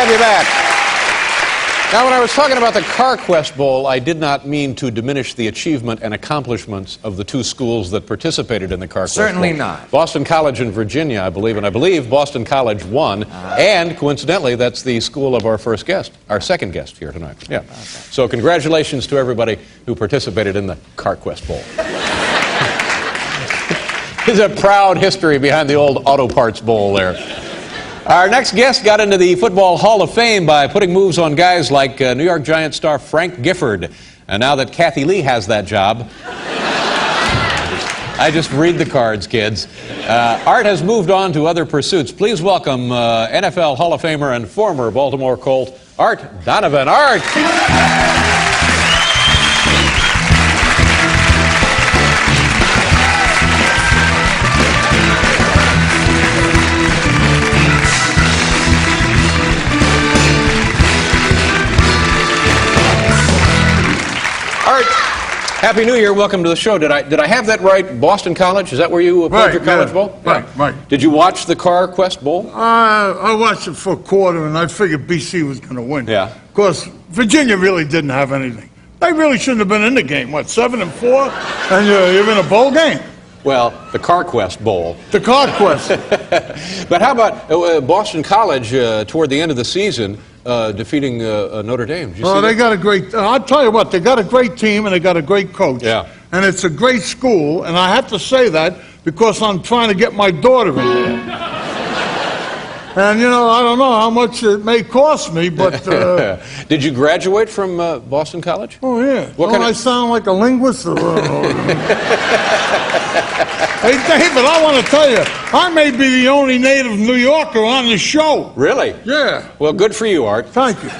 have you back. Now, when I was talking about the Car Quest Bowl, I did not mean to diminish the achievement and accomplishments of the two schools that participated in the Car Quest Bowl. Certainly not. Boston College in Virginia, I believe, and I believe Boston College won. And coincidentally, that's the school of our first guest, our second guest here tonight. Yeah. Okay. So congratulations to everybody who participated in the Car Quest Bowl. There's a proud history behind the old Auto Parts Bowl there. Our next guest got into the Football Hall of Fame by putting moves on guys like New York Giants star Frank Gifford. And now that Kathy Lee has that job, I just read the cards, kids. Art has moved on to other pursuits. Please welcome NFL Hall of Famer and former Baltimore Colt, Art Donovan. Art! Happy New Year. Welcome to the show. Did I have that right? Boston College? Is that where you played your college bowl? Right, yeah. right. Did you watch the Car Quest Bowl? I watched it for a quarter, and I figured BC was going to win. Yeah. Of course, Virginia really didn't have anything. They really shouldn't have been in the game. What, 7-4? And you're in a bowl game? Well, the Car Quest Bowl. The Car Quest. But how about Boston College toward the end of the season defeating Notre Dame? Did you see They that? got a great, I'll tell you what, they got a great team and they got a great coach. Yeah. And it's a great school, and I have to say that because I'm trying to get my daughter in there. And, you know, I don't know how much it may cost me, but... Did you graduate from Boston College? Oh, yeah. What I sound like a linguist? Hey, David, I want to tell you, I may be the only native New Yorker on the show. Really? Yeah. Well, good for you, Art. Thank you.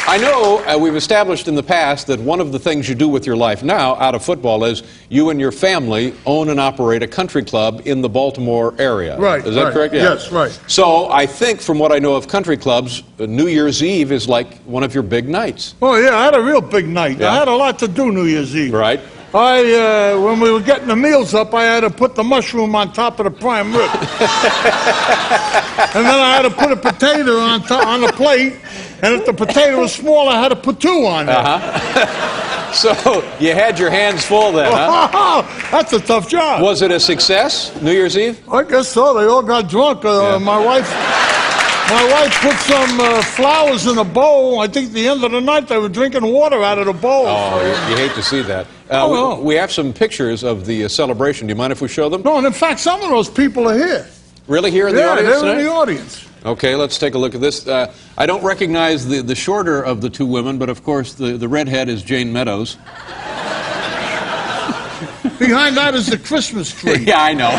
I know we've established in the past that one of the things you do with your life now, out of football, is you and your family own and operate a country club in the Baltimore area. Right. Is that correct? Yeah. Yes, right. So I think from what I know of country clubs, New Year's Eve is like one of your big nights. Oh, yeah, I had a real big night. Yeah. I had a lot to do New Year's Eve. Right. When we were getting the meals up, I had to put the mushroom on top of the prime rib. And then I had to put a potato on the plate. And if the potato was small, I had to put two on there. So you had your hands full then, huh? That's a tough job. Was it a success, New Year's Eve? I guess so. They all got drunk. Yeah. My wife put some flowers in a bowl. I think at the end of the night they were drinking water out of the bowl. Oh, you hate to see that. No. We have some pictures of the celebration. Do you mind if we show them? No, and in fact, some of those people are here. Really here in the audience they're tonight? in the audience. Okay, let's take a look at this. I don't recognize the shorter of the two women, but of course the redhead is Jane Meadows. Behind that is the Christmas tree. Yeah, I know.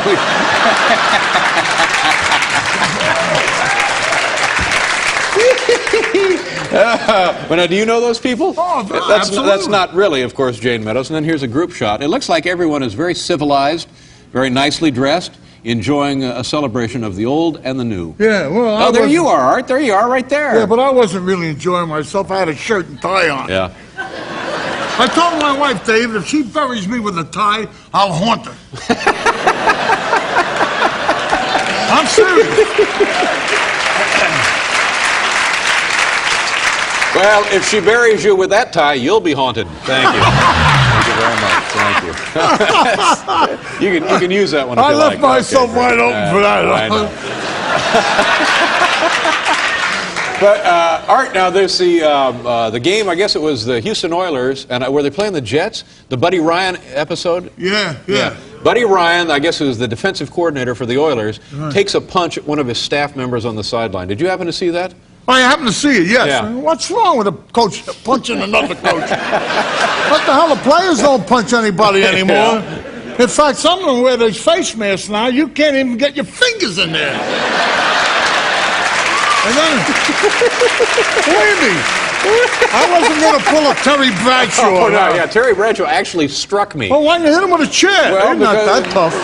Well, now, do you know those people? Oh, absolutely. That's not really, of course, Jane Meadows. And then here's a group shot. It looks like everyone is very civilized, very nicely dressed, enjoying a celebration of the old and the new. Yeah, well... Oh, there you are, Art. There you are, right there. Yeah, but I wasn't really enjoying myself. I had a shirt and tie on. Yeah. I told my wife, Dave, if she buries me with a tie, I'll haunt her. I'm serious. Well, if she buries you with that tie, you'll be haunted. Thank you. Thank you very much. Thank you. You can use that one if you like. I left myself wide open for that. I know. But, Art, now there's the game, I guess it was the Houston Oilers, and were they playing the Jets? The Buddy Ryan episode? Yeah. Buddy Ryan, I guess, who's the defensive coordinator for the Oilers, takes a punch at one of his staff members on the sideline. Did you happen to see that? I happen to see it, yes. Yeah. What's wrong with a coach punching another coach? What the hell? The players don't punch anybody anymore. Yeah. In fact, some of them wear those face masks now. You can't even get your fingers in there. And then, believe me, I wasn't going to pull a Terry Bradshaw. Oh, no, yeah, Terry Bradshaw actually struck me. Well, why didn't you hit him with a chair? Well, They're not that tough.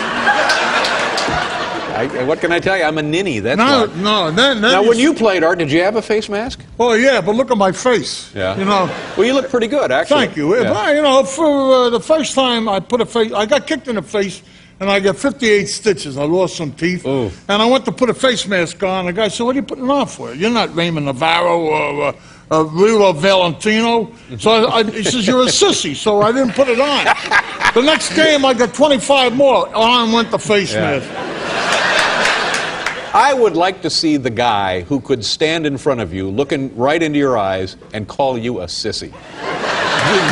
What can I tell you? I'm a ninny. That's No, why. no. Now, when you played, Art, did you have a face mask? Oh yeah, but look at my face. Yeah. You know. Well, you look pretty good, actually. Thank you. Yeah. But, you know, for the first time I put a face, I got kicked in the face, and I got 58 stitches. I lost some teeth, Ooh. and I went to put a face mask on. The guy said, "What are you putting it on for? You're not Raymond Navarro or Rilo Valentino." So he says, "You're a sissy." So I didn't put it on. The next game, I got 25 more. On went the face mask. I would like to see the guy who could stand in front of you, looking right into your eyes, and call you a sissy.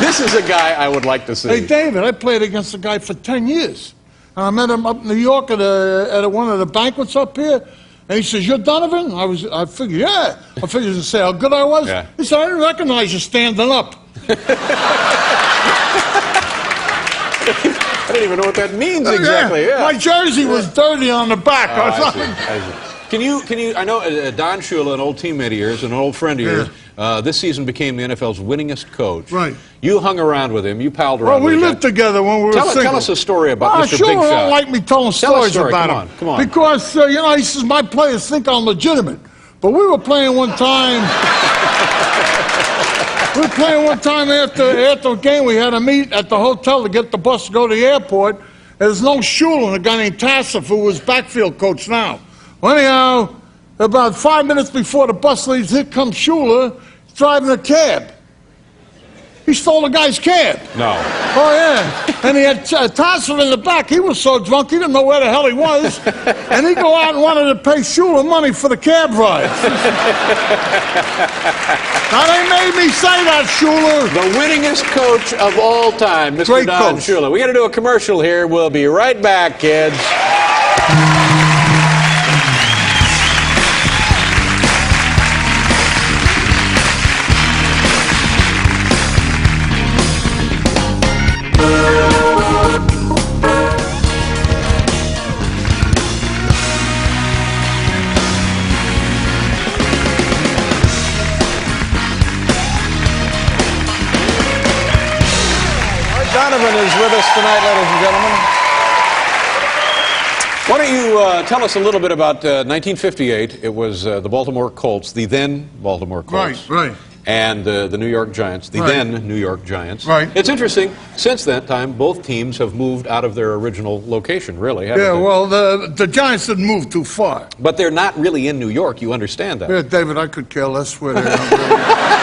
This is a guy I would like to see. Hey, David, I played against a guy for 10 years. And I met him up in New York at one of the banquets up here. And he says, "You're Donovan?" I figured, yeah. I figured to say how good I was. Yeah. He said, "I didn't recognize you standing up." I don't even know what that means exactly. Yeah. My jersey was dirty on the back. Oh, I see. Can you, I know Don Shula, an old teammate of yours, and an old friend of yours, this season became the NFL's winningest coach. Right. You hung around with him. You palled around Well, with we him. lived together when we were single. Tell us a story about Mr. Sure, Big Shot. don't like me telling Tell us a stories story. about Come him. on. Because, you know, he says, my players think I'm legitimate. But we were playing one time. After a game. We had to meet at the hotel to get the bus to go to the airport. There's no Shula and a guy named Tassif, who was backfield coach now. Well, anyhow, about 5 minutes before the bus leaves, here comes Shula driving a cab. He stole the guy's cab. No. Oh, yeah. And he had Tassif in the back. He was so drunk, he didn't know where the hell he was. And he go out and wanted to pay Shula money for the cab ride. Now, they made me say that, Shula. The winningest coach of all time, Mr. Great Don coach. Shula. We got to do a commercial here. We'll be right back, kids. Donovan is with us tonight, ladies and gentlemen. Why don't you tell us a little bit about 1958? It was the Baltimore Colts, the then Baltimore Colts. Right. And the New York Giants, the then New York Giants. Right. It's interesting, since that time, both teams have moved out of their original location, really, haven't Yeah, they? well, the Giants didn't move too far. But they're not really in New York, you understand that. Yeah, David, I could care less where they are.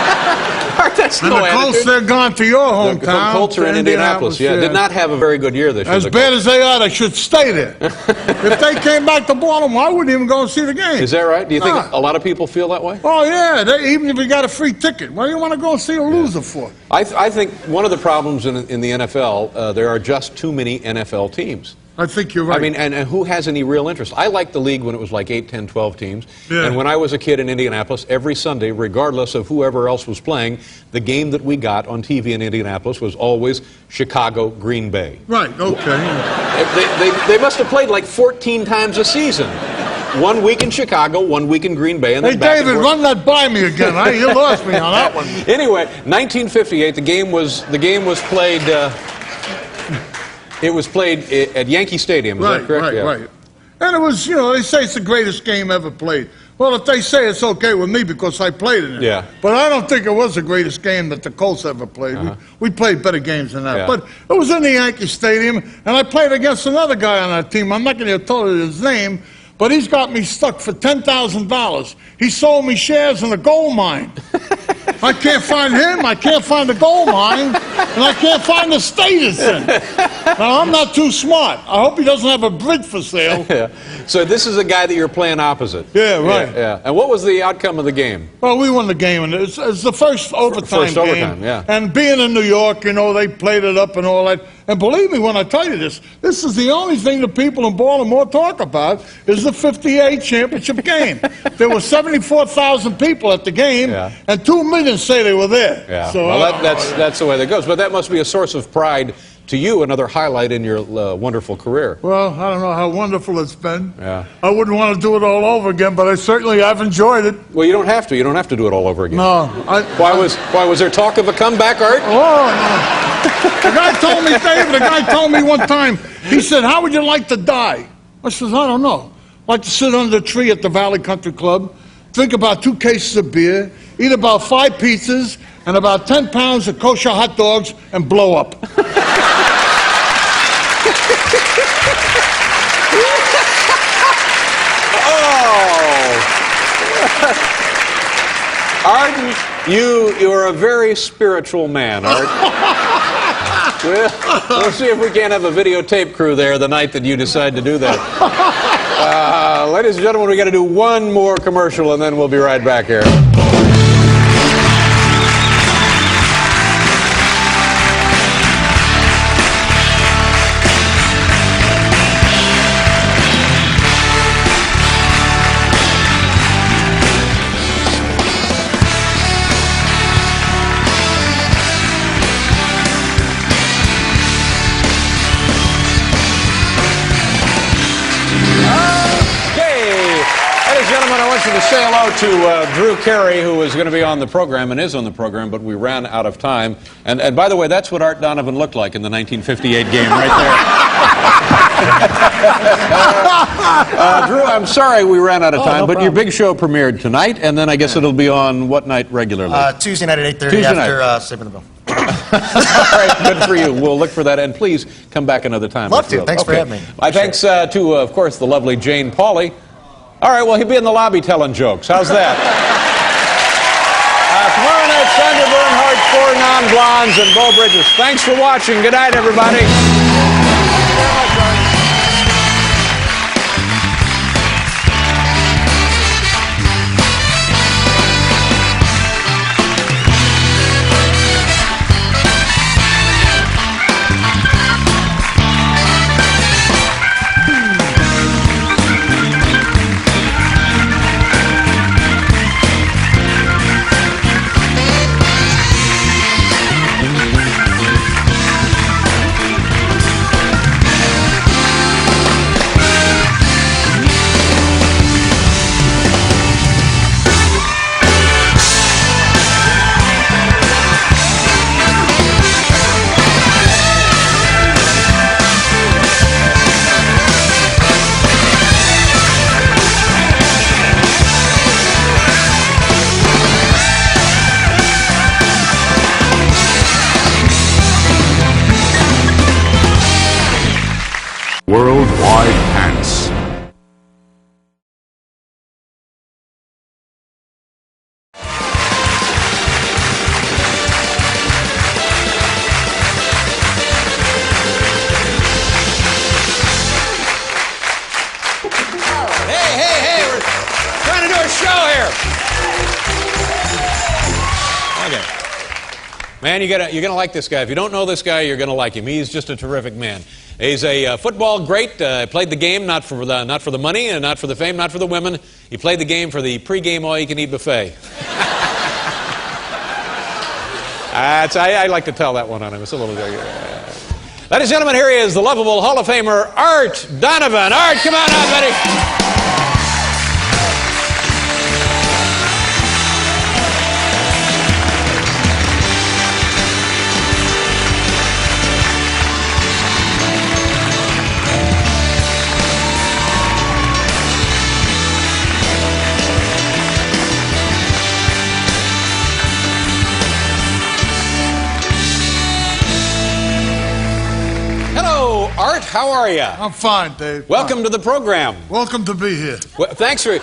That's And no the Colts, attitude. they're gone to your hometown. The Colts are in to Indianapolis, yeah. Did not have a very good year this year. As the bad Colts. as they are, they should stay there. If they came back to Baltimore, I wouldn't even go and see the game. Is that right? Do you think Nah. a lot of people feel that way? Oh, yeah, even if you got a free ticket. What do you want to go and see a loser for? I think one of the problems in the NFL, there are just too many NFL teams. I think you're right. I mean, and who has any real interest? I liked the league when it was like 8, 10, 12 teams. Yeah. And when I was a kid in Indianapolis, every Sunday, regardless of whoever else was playing, the game that we got on TV in Indianapolis was always Chicago-Green Bay. Right, okay. They must have played like 14 times a season. 1 week in Chicago, 1 week in Green Bay, and then Hey, back David, and forth. run that by me again. You lost me on that one. Anyway, 1958, the game was played. It was played at Yankee Stadium. Is that correct? Right. And it was, you know, they say it's the greatest game ever played. Well, if they say it's okay with me because I played in it. Yeah. But I don't think it was the greatest game that the Colts ever played. We played better games than that. Yeah. But it was in the Yankee Stadium, and I played against another guy on that team. I'm not going to tell you his name, but he's got me stuck for $10,000. He sold me shares in a gold mine. I can't find him, I can't find the gold mine, and I can't find the state it's in. Now, I'm not too smart. I hope he doesn't have a bridge for sale. Yeah. So this is a guy that you're playing opposite. Yeah, right. Yeah. And what was the outcome of the game? Well, we won the game, and it's the first overtime First game. overtime, yeah. And being in New York, you know, they played it up and all that. And believe me when I tell you this is the only thing the people in Baltimore talk about is the 58 championship game. There were 74,000 people at the game, and 2 million say they were there. Yeah. So, Well, that's the way that goes. But that must be a source of pride to you, another highlight in your wonderful career. well, I don't know how wonderful it's been. Yeah. I wouldn't want to do it all over again, but I certainly have enjoyed it. Well, you don't have to. You don't have to do it all over again. No. Why was there talk of a comeback, Art? Oh, no. The guy told me, David, one time, he said, how would you like to die? I says, I don't know. like to sit under a tree at the Valley Country Club, drink about 2 cases of beer, eat about 5 pizzas, and about 10 pounds of kosher hot dogs, and blow up. Art, you are a very spiritual man, Art. We'll see if we can't have a videotape crew there the night that you decide to do that. Ladies and gentlemen, we got to do one more commercial, and then we'll be right back here. To say hello to Drew Carey, who was going to be on the program and is on the program, but we ran out of time. And by the way, that's what Art Donovan looked like in the 1958 game right there. Drew, I'm sorry we ran out of time, but your big show premiered tonight, and then I guess it'll be on what night regularly? Tuesday night at 8:30 after Saving the Bell. All right, good for you. We'll look for that, and please come back another time. Love to. Thanks for having me. My thanks to, of course, the lovely Jane Pauley. All right, well, he'll be in the lobby telling jokes. How's that? Tomorrow night, Sandra Bernhardt, 4 Non-Blondes, and Bo Bridges. Thanks for watching. Good night, everybody. Worldwide Pants. Hey, we're trying to do a show here. Okay. Man, you're gonna like this guy. If you don't know this guy, you're gonna like him. He's just a terrific man. He's a football great. Played the game not for the money and not for the fame, not for the women. He played the game for the pregame all-you-can-eat buffet. I like to tell that one on him. It's a little. Ladies and gentlemen, here he is, the lovable Hall of Famer Art Donovan. Art, come on out, buddy. Art, how are you? I'm fine, Dave. Welcome to the program. Welcome to be here. Well, thanks for...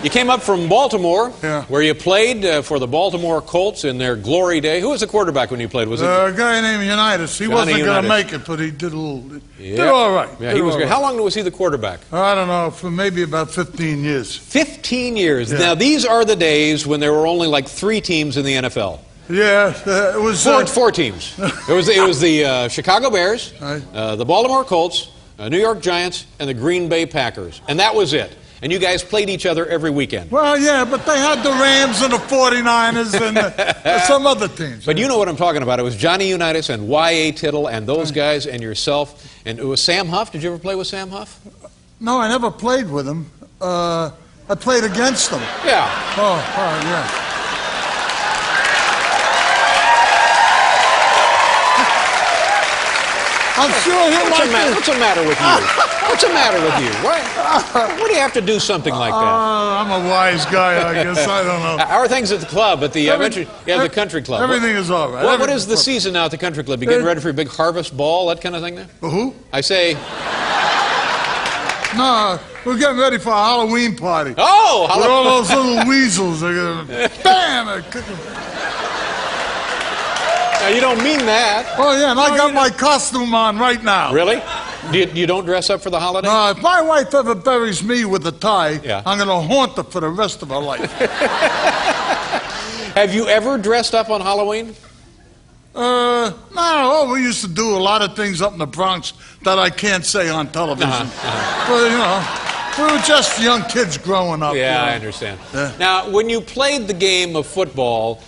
You came up from Baltimore, Yeah. where you played for the Baltimore Colts in their glory day. Who was the quarterback when you played? Was it A guy named Unitas. He Johnny wasn't going to Unitas. make it, but he did a little... Yeah. Did all right. Yeah, Did he was all good. right. How long was he the quarterback? I don't know, for maybe about 15 years. 15 years. Yeah. Now, these are the days when there were only like 3 teams in the NFL. Yeah, it was... Four teams. It was the Chicago Bears, Right. the Baltimore Colts, New York Giants, and the Green Bay Packers. And that was it. And you guys played each other every weekend. Well, yeah, but they had the Rams and the 49ers and some other teams. But you know what I'm talking about. It was Johnny Unitas and Y.A. Tittle and those guys and yourself. And it was Sam Huff. Did you ever play with Sam Huff? No, I never played with him. I played against them. Yeah. Oh, yeah. I'm sure he might be. What's the matter with you? What's the matter with you? Why do you have to do something like that? I'm a wise guy, I guess. I don't know. How are things at the club? At the the country club. Everything is all right. What is the season now at the country club? You getting ready for a big harvest ball, that kind of thing? There? Who? I say. No, we're getting ready for a Halloween party. Oh, with all those little weasels. They're gonna, bam! They're kicking. Now, you don't mean that. Oh yeah, and I got my costume on right now. Really? You don't dress up for the holiday? No, if my wife ever buries me with a tie, Yeah. I'm going to haunt her for the rest of her life. Have you ever dressed up on Halloween? No, oh, we used to do a lot of things up in the Bronx that I can't say on television. But, you know, we were just young kids growing up. Yeah, you know. I understand. Yeah. Now, when you played the game of football,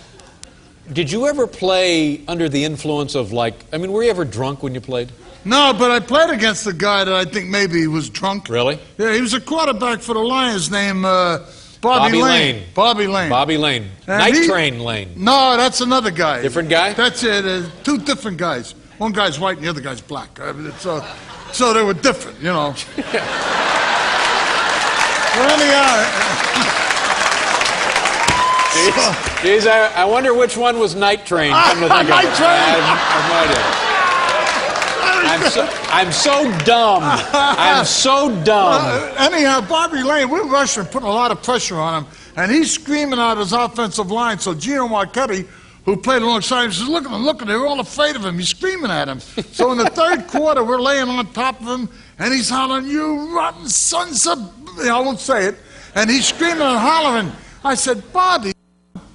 did you ever play under the influence of, like, I mean, were you ever drunk when you played? No, but I played against a guy that I think maybe he was drunk. Really? Yeah, he was a quarterback for the Lions named Bobby Lane. Bobby Lane. Bobby Lane. And Night Train Lane. No, that's another guy. Different guy? That's it. Two different guys. One guy's white and the other guy's black. So they were different, you know. Well, anyhow. Jeez, I wonder which one was Night Train. Come to think of it. Night Train. I have no idea. I'm so dumb. I'm so dumb. Anyhow, Bobby Lane, we're rushing, putting a lot of pressure on him, and he's screaming out his offensive line. So Gino Marchetti, who played alongside him, says, look at him, they're all afraid of him. He's screaming at him. So in the third quarter, we're laying on top of him, and he's hollering, you rotten sons of... I won't say it. And he's screaming and hollering. I said, Bobby,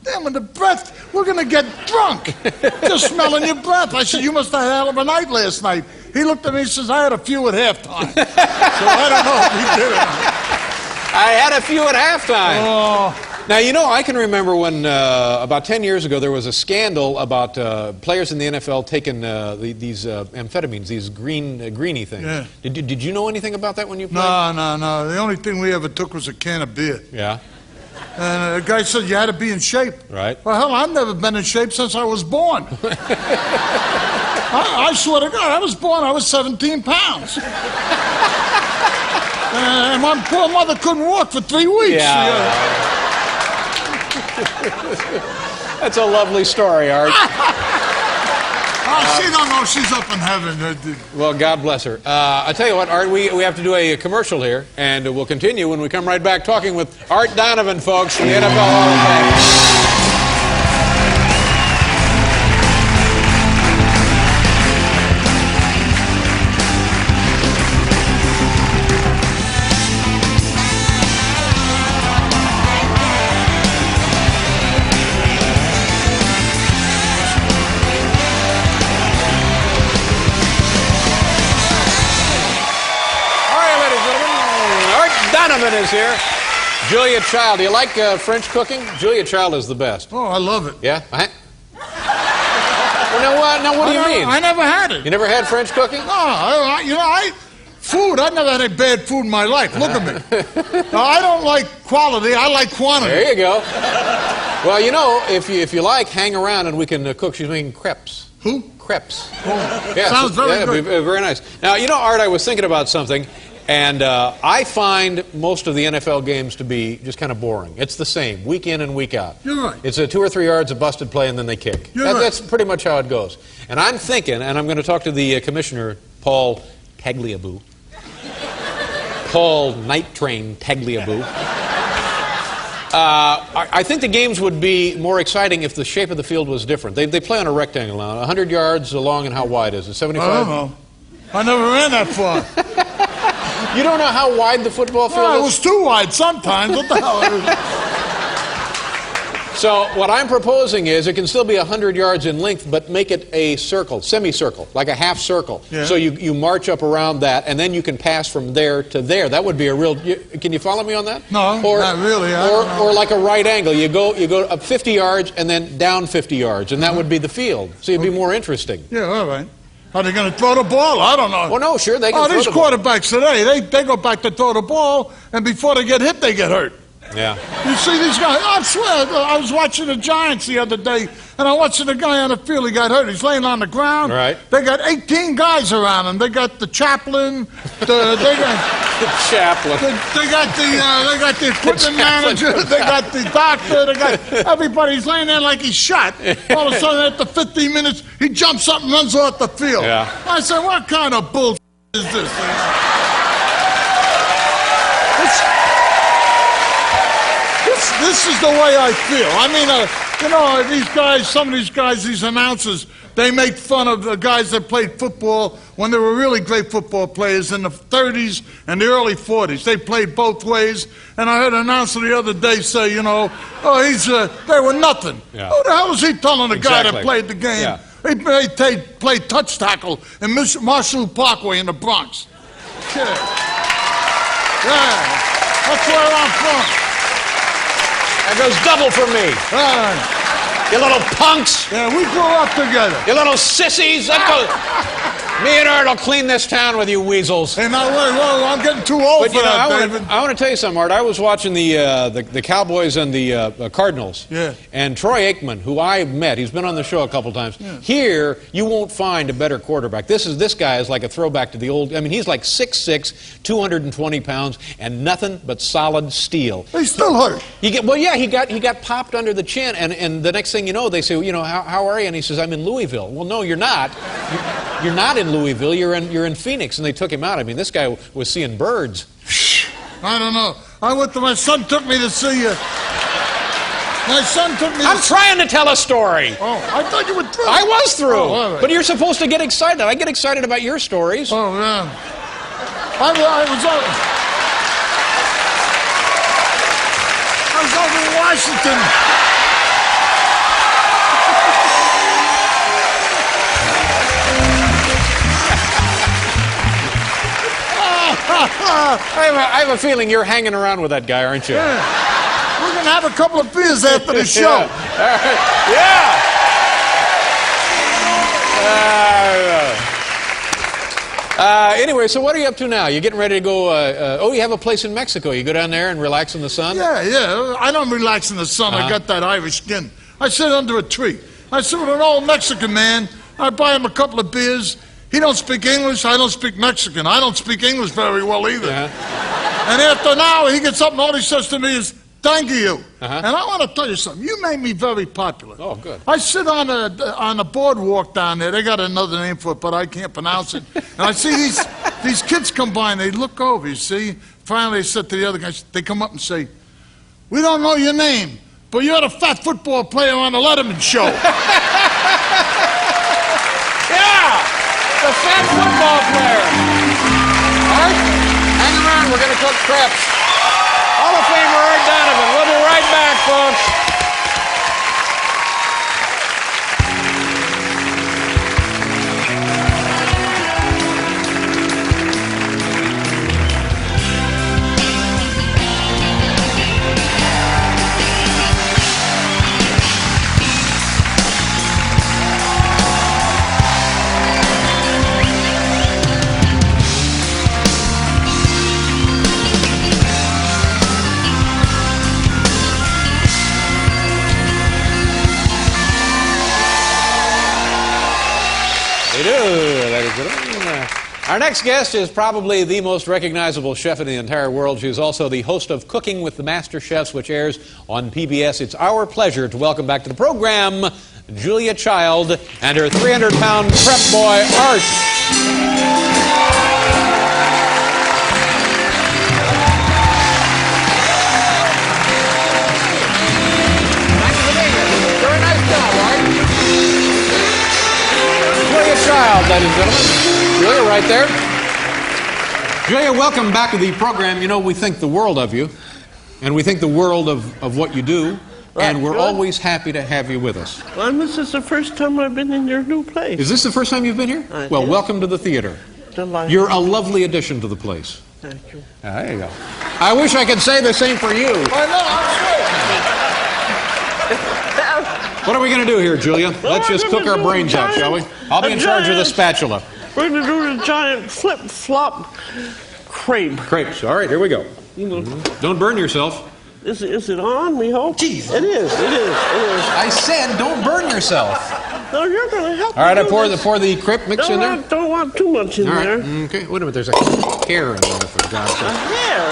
damn, in the breath, we're going to get drunk. Just smelling your breath. I said, you must have had a hell of a night last night. He looked at me and says, I had a few at halftime. So I don't know if he did it. I had a few at halftime. Oh. Now, you know, I can remember when, about 10 years ago, there was a scandal about players in the NFL taking these amphetamines, these greeny things. Yeah. Did you know anything about that when you played? No. The only thing we ever took was a can of beer. Yeah. And the guy said you had to be in shape. Right. Well, hell, I've never been in shape since I was born. I swear to God, I was born, I was 17 pounds. And my poor mother couldn't walk for 3 weeks. Yeah. That's a lovely story, Art. She don't know she's up in heaven. Well, God bless her. I tell you what, Art, we have to do a commercial here, and we'll continue when we come right back talking with Art Donovan, folks, from the NFL Hall of Fame. Donovan is here. Julia Child. Do you like French cooking? Julia Child is the best. Oh, I love it. Yeah? Well, now what do you mean? I never had it. You never had French cooking? No, I never had any bad food in my life. Look at me. Now, I don't like quality, I like quantity. There you go. Well, you know, if you like, hang around and we can cook. She's making crepes. Who? Crepes. Oh, Yeah, sounds very good. Very nice. Now, you know, Art, I was thinking about something, and I find most of the NFL games to be just kind of boring. It's the same, week in and week out. You're right. It's a 2 or 3 yards of busted play, and then they kick. You're right. That's pretty much how it goes. And I'm thinking, and I'm going to talk to the commissioner, Paul Tagliabue. Paul Night Train Tagliabue. I think the games would be more exciting if the shape of the field was different. They play on a rectangle now. 100 yards long, and how wide is it? 75? I don't know. I never ran that far. You don't know how wide the football field Well, it is? was too wide sometimes. What the hell? So what I'm proposing is it can still be 100 yards in length, but make it a circle, semicircle, like a half circle. Yeah. So you march up around that, and then you can pass from there to there. That would be a real... Can you follow me on that? No, not really. I don't know. Or like a right angle. You go up 50 yards and then down 50 yards, and that would be the field. So it'd be more interesting. Yeah, all right. Are they going to throw the ball? I don't know. Well, no, sure, they can throw these the ball. quarterbacks today, they go back to throw the ball, and before they get hit, they get hurt. Yeah. You see these guys, I swear, I was watching the Giants the other day, and I watched the guy on the field, he got hurt, he's laying on the ground. Right. They got 18 guys around him. They got the chaplain, they got The chaplain. they got the equipment manager, they got the doctor, they got everybody. He's laying there like he's shot. All of a sudden, after 15 minutes, he jumps up and runs off the field. Yeah. I said, what kind of bull is this? This is the way I feel. I mean, you know, these guys, some of these guys, these announcers, they make fun of the guys that played football when they were really great football players in the 30s and the early 40s. They played both ways. And I heard an announcer the other day say, you know, oh, they were nothing. Yeah. Who the hell is he telling the guy Exactly. that played the game? Yeah. He played touch tackle in Marshall Parkway in the Bronx. Yeah. That's where I'm from. That goes double for me. You little punks. Yeah, we grew up together. You little sissies. Me and Art will clean this town with you weasels. Hey, now, whoa, I'm getting too old But for you know, that, David. I want to tell you something, Art. I was watching the Cowboys and the Cardinals. Yeah. And Troy Aikman, who I met, he's been on the show a couple times. Yeah. Here, you won't find a better quarterback. This guy is like a throwback to the old. I mean, he's like 6'6", 220 pounds, and nothing but solid steel. He's still hurt. He got popped under the chin, and the next thing you know, they say, well, you know, how are you? And he says, I'm in Louisville. Well, no, you're not. You're not in Louisville. You're in Phoenix, and they took him out. I mean, this guy was seeing birds. I don't know. My son took me to see you. My son took me. I'm trying to tell a story. Oh, I thought you were through. I was through. Oh, all right. But you're supposed to get excited. I get excited about your stories. Oh, yeah. I was over in Washington. I have a feeling you're hanging around with that guy, aren't you? Yeah. We're going to have a couple of beers after the show. Anyway, so what are you up to now? You're getting ready to go, you have a place in Mexico. You go down there and relax in the sun? Yeah. I don't relax in the sun. I got that Irish skin. I sit under a tree. I sit with an old Mexican man. I buy him a couple of beers. He don't speak English. I don't speak Mexican. I don't speak English very well either. And after an hour, he gets up and all he says to me is, thank you. And I want to tell you something. You made me very popular. Oh, good. I sit on a boardwalk down there. They got another name for it, but I can't pronounce it. And I see these kids come by, and they look over, you see. Finally, they said to the other guys, they come up and say, we don't know your name, but you're the fat football player on the Letterman show. The fat football player. Art, hang around. We're going to cook crepes. Hall of Famer Art Donovan. We'll be right back, folks. Our next guest is probably the most recognizable chef in the entire world. She's also the host of Cooking with the Master Chefs, which airs on PBS. It's our pleasure to welcome back to the program Julia Child and her 300-pound prep boy, Art. Very nice job, Art. Julia Child, ladies and gentlemen. Julia, right there. Julia, welcome back to the program. You know, we think the world of you, and we think the world of what you do, and we're always happy to have you with us. Well, this is the first time I've been in your new place. Is this the first time you've been here? Well, welcome to the theater. Delighted. You're a lovely addition to the place. Thank you. There you go. I wish I could say the same for you. What are we going to do here, Julia? Let's just cook our brains out, shall we? I'll be in charge of the spatula. We're going to do the giant flip-flop crepe. Crepes. All right, here we go. Don't burn yourself. Is it on, we hope? Jeez. It is. I said don't burn yourself. No, you're going to help All right, me I do pour this. the crepe mix in there. Don't want too much in All right. there. Okay. Wait a minute. There's a hair in there, for God's A sake. hair?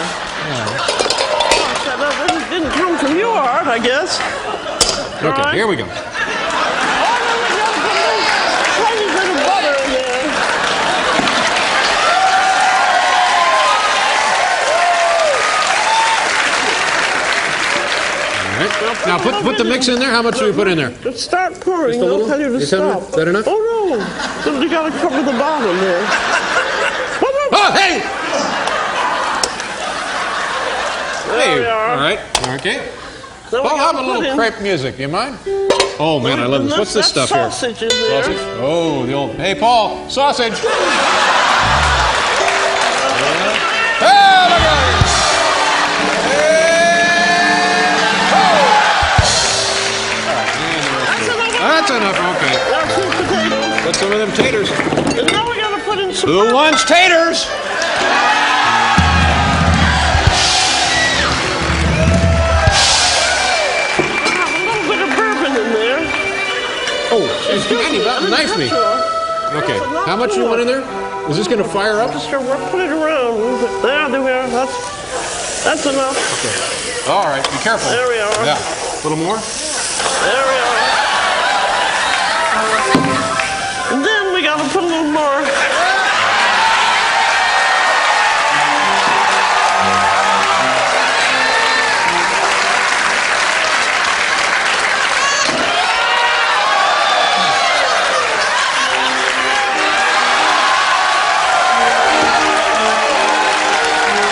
Gosh, that didn't come from you, Art, I guess. All Okay. right. Here we go. Oh, no, we got to put a tiny bit of butter in there. All right. Now put the mix in there. How much do we put in there? Just start pouring. Just a I'll little? tell you to You tell me? stop. Is that enough? Oh, no. You got to cover the bottom there. Oh, hey! There we are. All right. Okay. Then we Well, gotta have a little put in- crepe music. You mind? Oh man, I love this. What's this that stuff here? sausage in there. Sausage? Oh, the old. Hey, Paul, sausage. Hey, look at it. Hey, oh. That's enough. Okay. Now sweet potatoes. Put some of them taters. And now we got to put in some. Who wants taters? A little bit of bourbon in there. Oh, Andy, knife me. Okay. How much do you want in there? Is this going to fire up? Just put it around. There we are. That's enough. All right. Be careful. There we are. Yeah. A little more. There we are. And then we got to put a little more.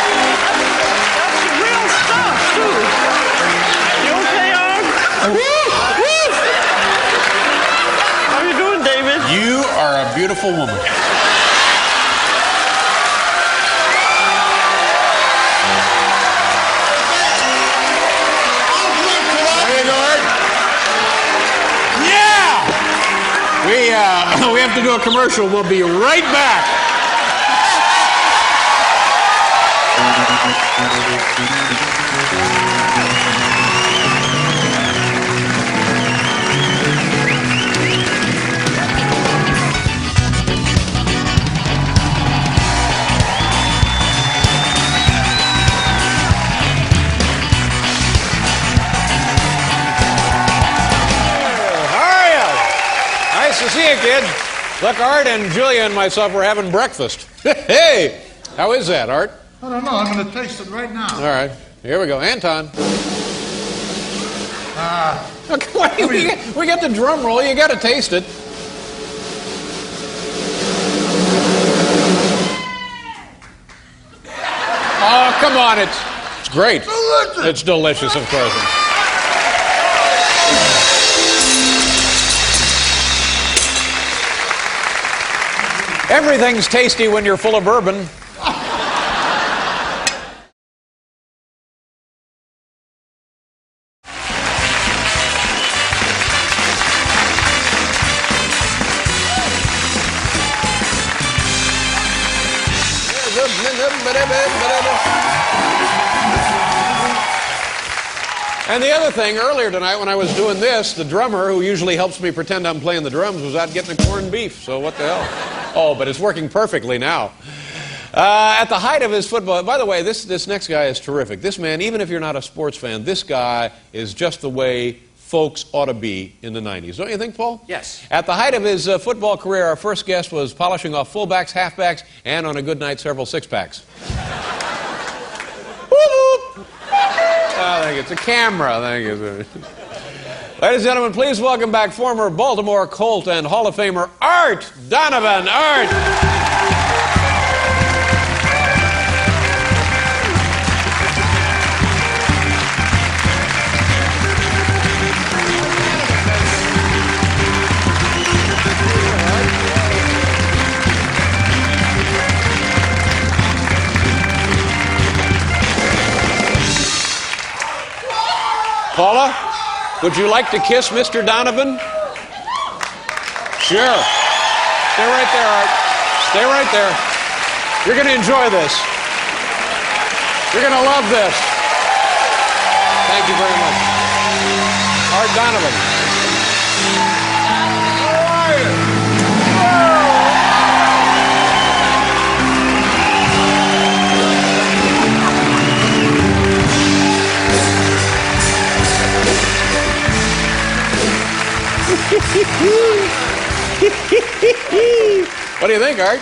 That's the real stuff, too. You okay, Art? How you doing, David? You are a beautiful woman. There you go, Art. Yeah! We have to do a commercial. We'll be right back. How are you? Nice to see you, kid. Look, Art and Julia and myself were having breakfast. Hey, how is that, Art? I don't know. I'm going to taste it right now. All right, here we go. Anton. Okay, we got the drum roll. You got to taste it. Oh, come on. It's great. Delicious. It's delicious, of course. Everything's tasty when you're full of bourbon. And the other thing, earlier tonight when I was doing this, the drummer who usually helps me pretend I'm playing the drums was out getting a corned beef. So what the hell? Oh, but it's working perfectly now. At the height of his football, by the way, this next guy is terrific. This man, even if you're not a sports fan, this guy is just the way folks ought to be in the 90s. Don't you think, Paul? Yes. At the height of his football career, our first guest was polishing off fullbacks, halfbacks, and on a good night, several six-packs. I think it's a camera. Thank you. Ladies and gentlemen, please welcome back former Baltimore Colt and Hall of Famer Art Donovan. Art. Paula, would you like to kiss Mr. Donovan? Sure. Stay right there, Art. Stay right there. You're going to enjoy this. You're going to love this. Thank you very much. Art Donovan. What do you think, Art?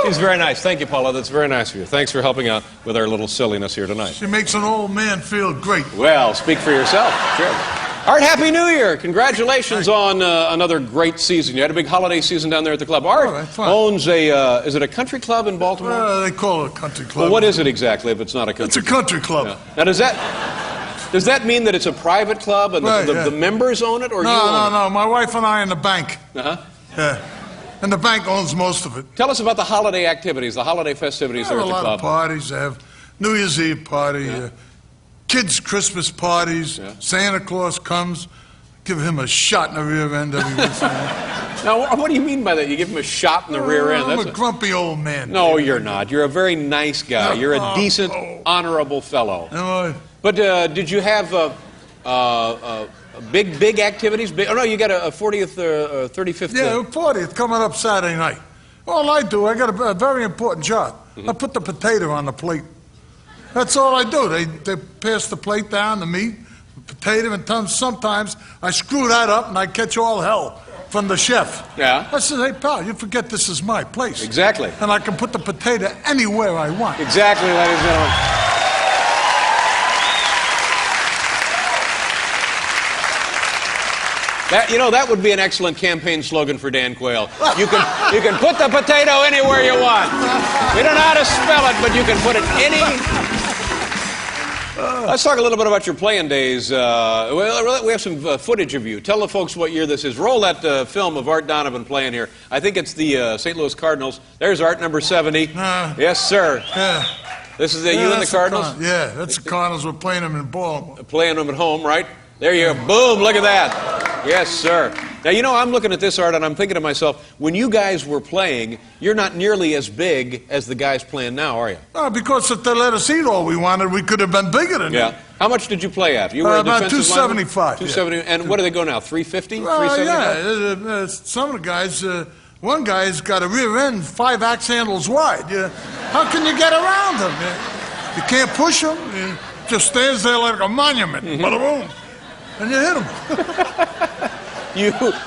She's very nice. Thank you, Paula. That's very nice of you. Thanks for helping out with our little silliness here tonight. She makes an old man feel great. Well, speak for yourself. Sure. Art, Happy New Year. Congratulations on another great season. You had a big holiday season down there at the club. Art owns a, is it a country club in Baltimore? They call it a country club. Well, what is it exactly if it's not a country club? It's a country club. Yeah. Now, does that mean that it's a private club and the members own it, or you own it? No. My wife and I in the bank. Uh-huh. Yeah. And the bank owns most of it. Tell us about the holiday activities, the holiday festivities there at the club. They have a lot of parties. They have New Year's Eve party, kids' Christmas parties. Yeah. Santa Claus comes, give him a shot in the rear end every once in a while. Now, what do you mean by that? You give him a shot in the rear end? I'm a grumpy old man. No, you're not. You're a very nice guy. You're a decent, honorable fellow. Am I? But did you have big activities? Oh, no, you got a 40th or 35th. Yeah, 40th coming up Saturday night. All I do, I got a very important job. I put the potato on the plate. That's all I do. They pass the plate down, the meat, the potato, and sometimes I screw that up and I catch all hell from the chef. Yeah. I said, hey, pal, you forget this is my place. Exactly. And I can put the potato anywhere I want. Exactly, ladies and gentlemen. That would be an excellent campaign slogan for Dan Quayle. You can put the potato anywhere you want. We don't know how to spell it, but you can put it any. Let's talk a little bit about your playing days. We have some footage of you. Tell the folks what year this is. Roll that film of Art Donovan playing here. I think it's the St. Louis Cardinals. There's Art, number 70. Yes, sir. Yeah. This is you and the Cardinals? Yeah, that's the Cardinals. We're playing them in Baltimore. Playing them at home, right? There you go. Boom, look at that. Yes, sir. Now, I'm looking at this, Art, and I'm thinking to myself, when you guys were playing, you're not nearly as big as the guys playing now, are you? Because if they let us eat all we wanted, we could have been bigger than them. How much did you play at? You were about 275. 270. Yeah. And what do they go now? 350? Yeah. Some of the guys, one guy's got a rear end 5 axe handles wide. How can you get around him? You can't push him. He just stands there like a monument. Boom. And you hit him.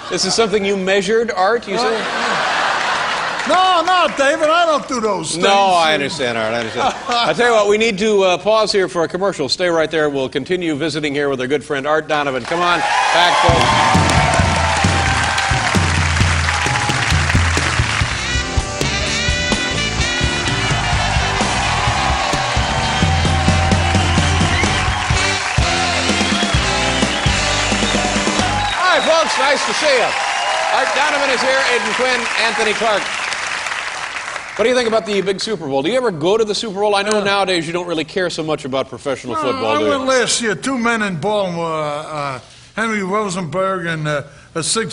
This is something you measured, Art, you say? No, David, I don't do those things. No, I understand, Art, I understand. I'll tell you what, we need to pause here for a commercial. Stay right there. We'll continue visiting here with our good friend Art Donovan. Come on back, folks. Folks, nice to see you. Art Donovan is here, Aiden Quinn, Anthony Clark. What do you think about the big Super Bowl? Do you ever go to the Super Bowl? I know nowadays you don't really care so much about professional football, do you? I went last year. 2 men in Baltimore, Henry Rosenberg and Sig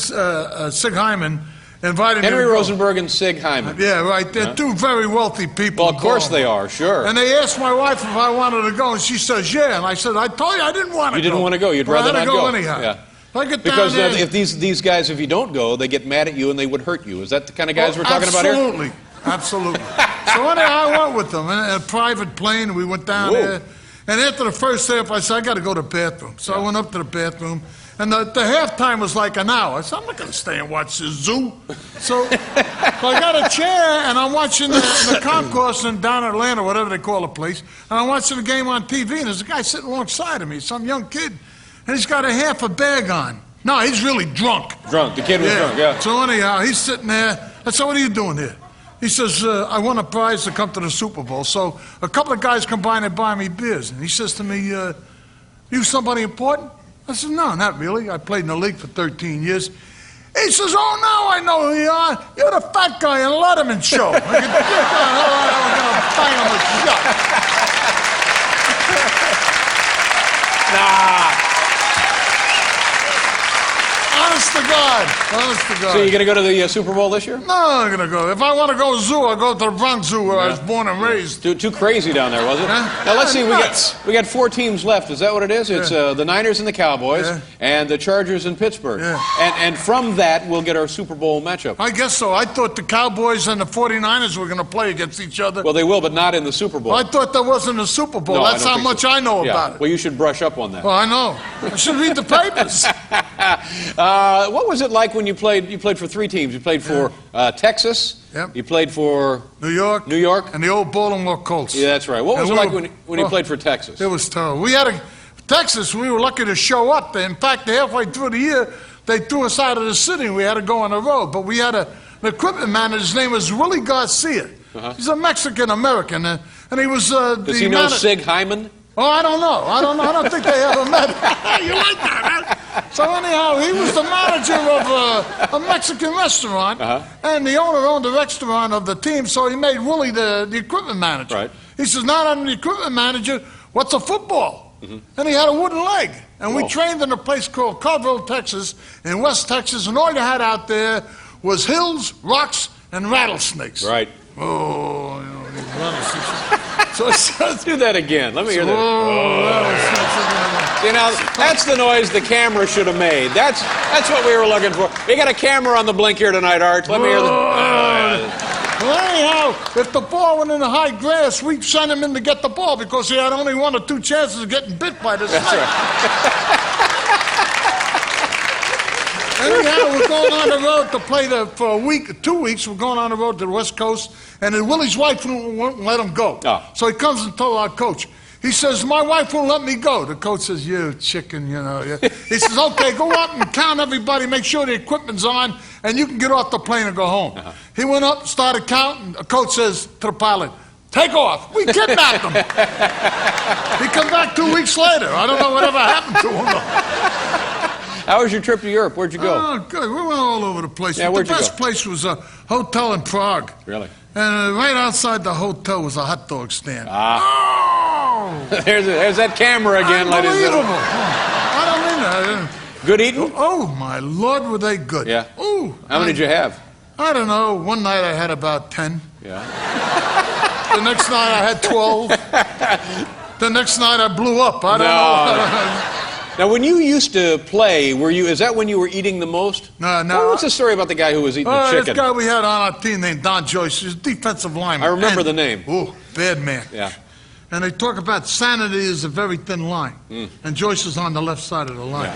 Hyman, invited me. Henry Rosenberg and Sig Hyman. Yeah, right. They're 2 very wealthy people. Well, of course they are, sure. And they asked my wife if I wanted to go, and she says, yeah. And I said, I told you I didn't want to go. You didn't want to go. You'd rather not go. Anyhow. Yeah. Because if these guys, if you don't go, they get mad at you and they would hurt you. Is that the kind of guys we're talking about here? Absolutely. So anyhow, I went with them in a private plane. We went down there. And after the first half, I said, I got to go to the bathroom. So I went up to the bathroom. And the halftime was like an hour. I said, I'm not going to stay and watch this zoo. So I got a chair, and I'm watching the concourse down in Atlanta, whatever they call the place. And I'm watching the game on TV, and there's a guy sitting alongside of me, some young kid. And he's got a half a bag on. No, he's really drunk. Drunk. The kid was drunk, yeah. So anyhow, he's sitting there. I said, what are you doing here? He says, I won a prize to come to the Super Bowl. So a couple of guys come by and they buy me beers. And he says to me, you somebody important? I said, no, not really. I played in the league for 13 years. He says, oh, now I know who you are. You're the fat guy in Letterman show. I said, get the hell out. I'm going to bang him with a shot. Nah. Honest to God. Honest to God. So you going to go to the Super Bowl this year? No, I'm going to go. If I want to go zoo, I'll go to the Bronx Zoo where I was born and raised. Too crazy down there, was it? Huh? Now let's see. Nuts. We got 4 teams left. Is that what it is? It's the Niners and the Cowboys, and the Chargers and Pittsburgh. And from that, we'll get our Super Bowl matchup. I guess so. I thought the Cowboys and the 49ers were going to play against each other. Well, they will, but not in the Super Bowl. I thought that wasn't a Super Bowl. No, That's how much I know about it. Well, you should brush up on that. Well, I know. I should read the papers. What was it like when you played? You played for 3 teams. You played for Texas. Yep. You played for New York. And the old Baltimore Colts. Yeah, that's right. What was it like when you played for Texas? It was terrible. Texas, we were lucky to show up. In fact, halfway through the year, they threw us out of the city. We had to go on the road. But we had an equipment manager. His name was Willie Garcia. He's a Mexican-American. And he was Does he know Sig Hyman? Oh, I don't know. I don't think they ever met. You like that, huh? So anyhow, he was the manager of a Mexican restaurant, and the owner owned the restaurant of the team, so he made Willie the equipment manager. Right. He says, "Now I'm the equipment manager, what's a football?" And he had a wooden leg. And we trained in a place called Carville, Texas, in West Texas, and all you had out there was hills, rocks, and rattlesnakes. Right. Oh, you know, these rattlesnakes. So Let's do that again. Let me hear that. rattlesnakes. You know, that's the noise the camera should have made. That's what we were looking for. We got a camera on the blink here tonight, Art. Let me hear the... Well, anyhow, if the ball went in the high grass, we'd send him in to get the ball because he had only 1 or 2 chances of getting bit by the snake. Anyhow, we're going on the road to play for a week, 2 weeks. We're going on the road to the West Coast, and then Willie's wife won't let him go. Oh. So he comes and told our coach. He says, "My wife won't let me go." The coach says, "You chicken, you know." He says, "Okay, go up and count everybody, make sure the equipment's on, and you can get off the plane and go home." He went up, started counting. The coach says to the pilot, "Take off." We kidnapped him. He come back 2 weeks later. I don't know whatever happened to him. How was your trip to Europe? Where'd you go? Oh, good. We went all over the place. Yeah, But where'd the you best go? place was a hotel in Prague. Really? And right outside the hotel was a hot dog stand. Oh! There's that camera again, ladies and Unbelievable. gentlemen. I don't mean that. Good eating? Oh, my Lord, were they good. Yeah. Ooh. How many did you have? I don't know. One night I had about 10. Yeah. The next night I had 12. The next night I blew up. I don't know. Now, when you used to play, is that when you were eating the most? No. What's the story about the guy who was eating the This chicken? guy we had on our team named Don Joyce. He's a defensive lineman. I remember the name. Ooh, bad man. Yeah. And they talk about sanity is a very thin line. And Joyce is on the left side of the line.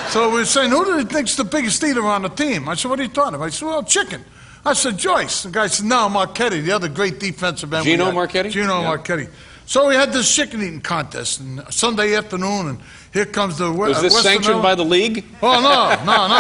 So we were saying, who do you think's the biggest eater on the team? I said, what are you talking about? I said, well, chicken. I said, Joyce. The guy said, no, Marchetti, the other great defensive end. Gino Marchetti? Gino Marchetti. So we had this chicken eating contest and Sunday afternoon, and here comes the Was this sanctioned by the league? Oh, no.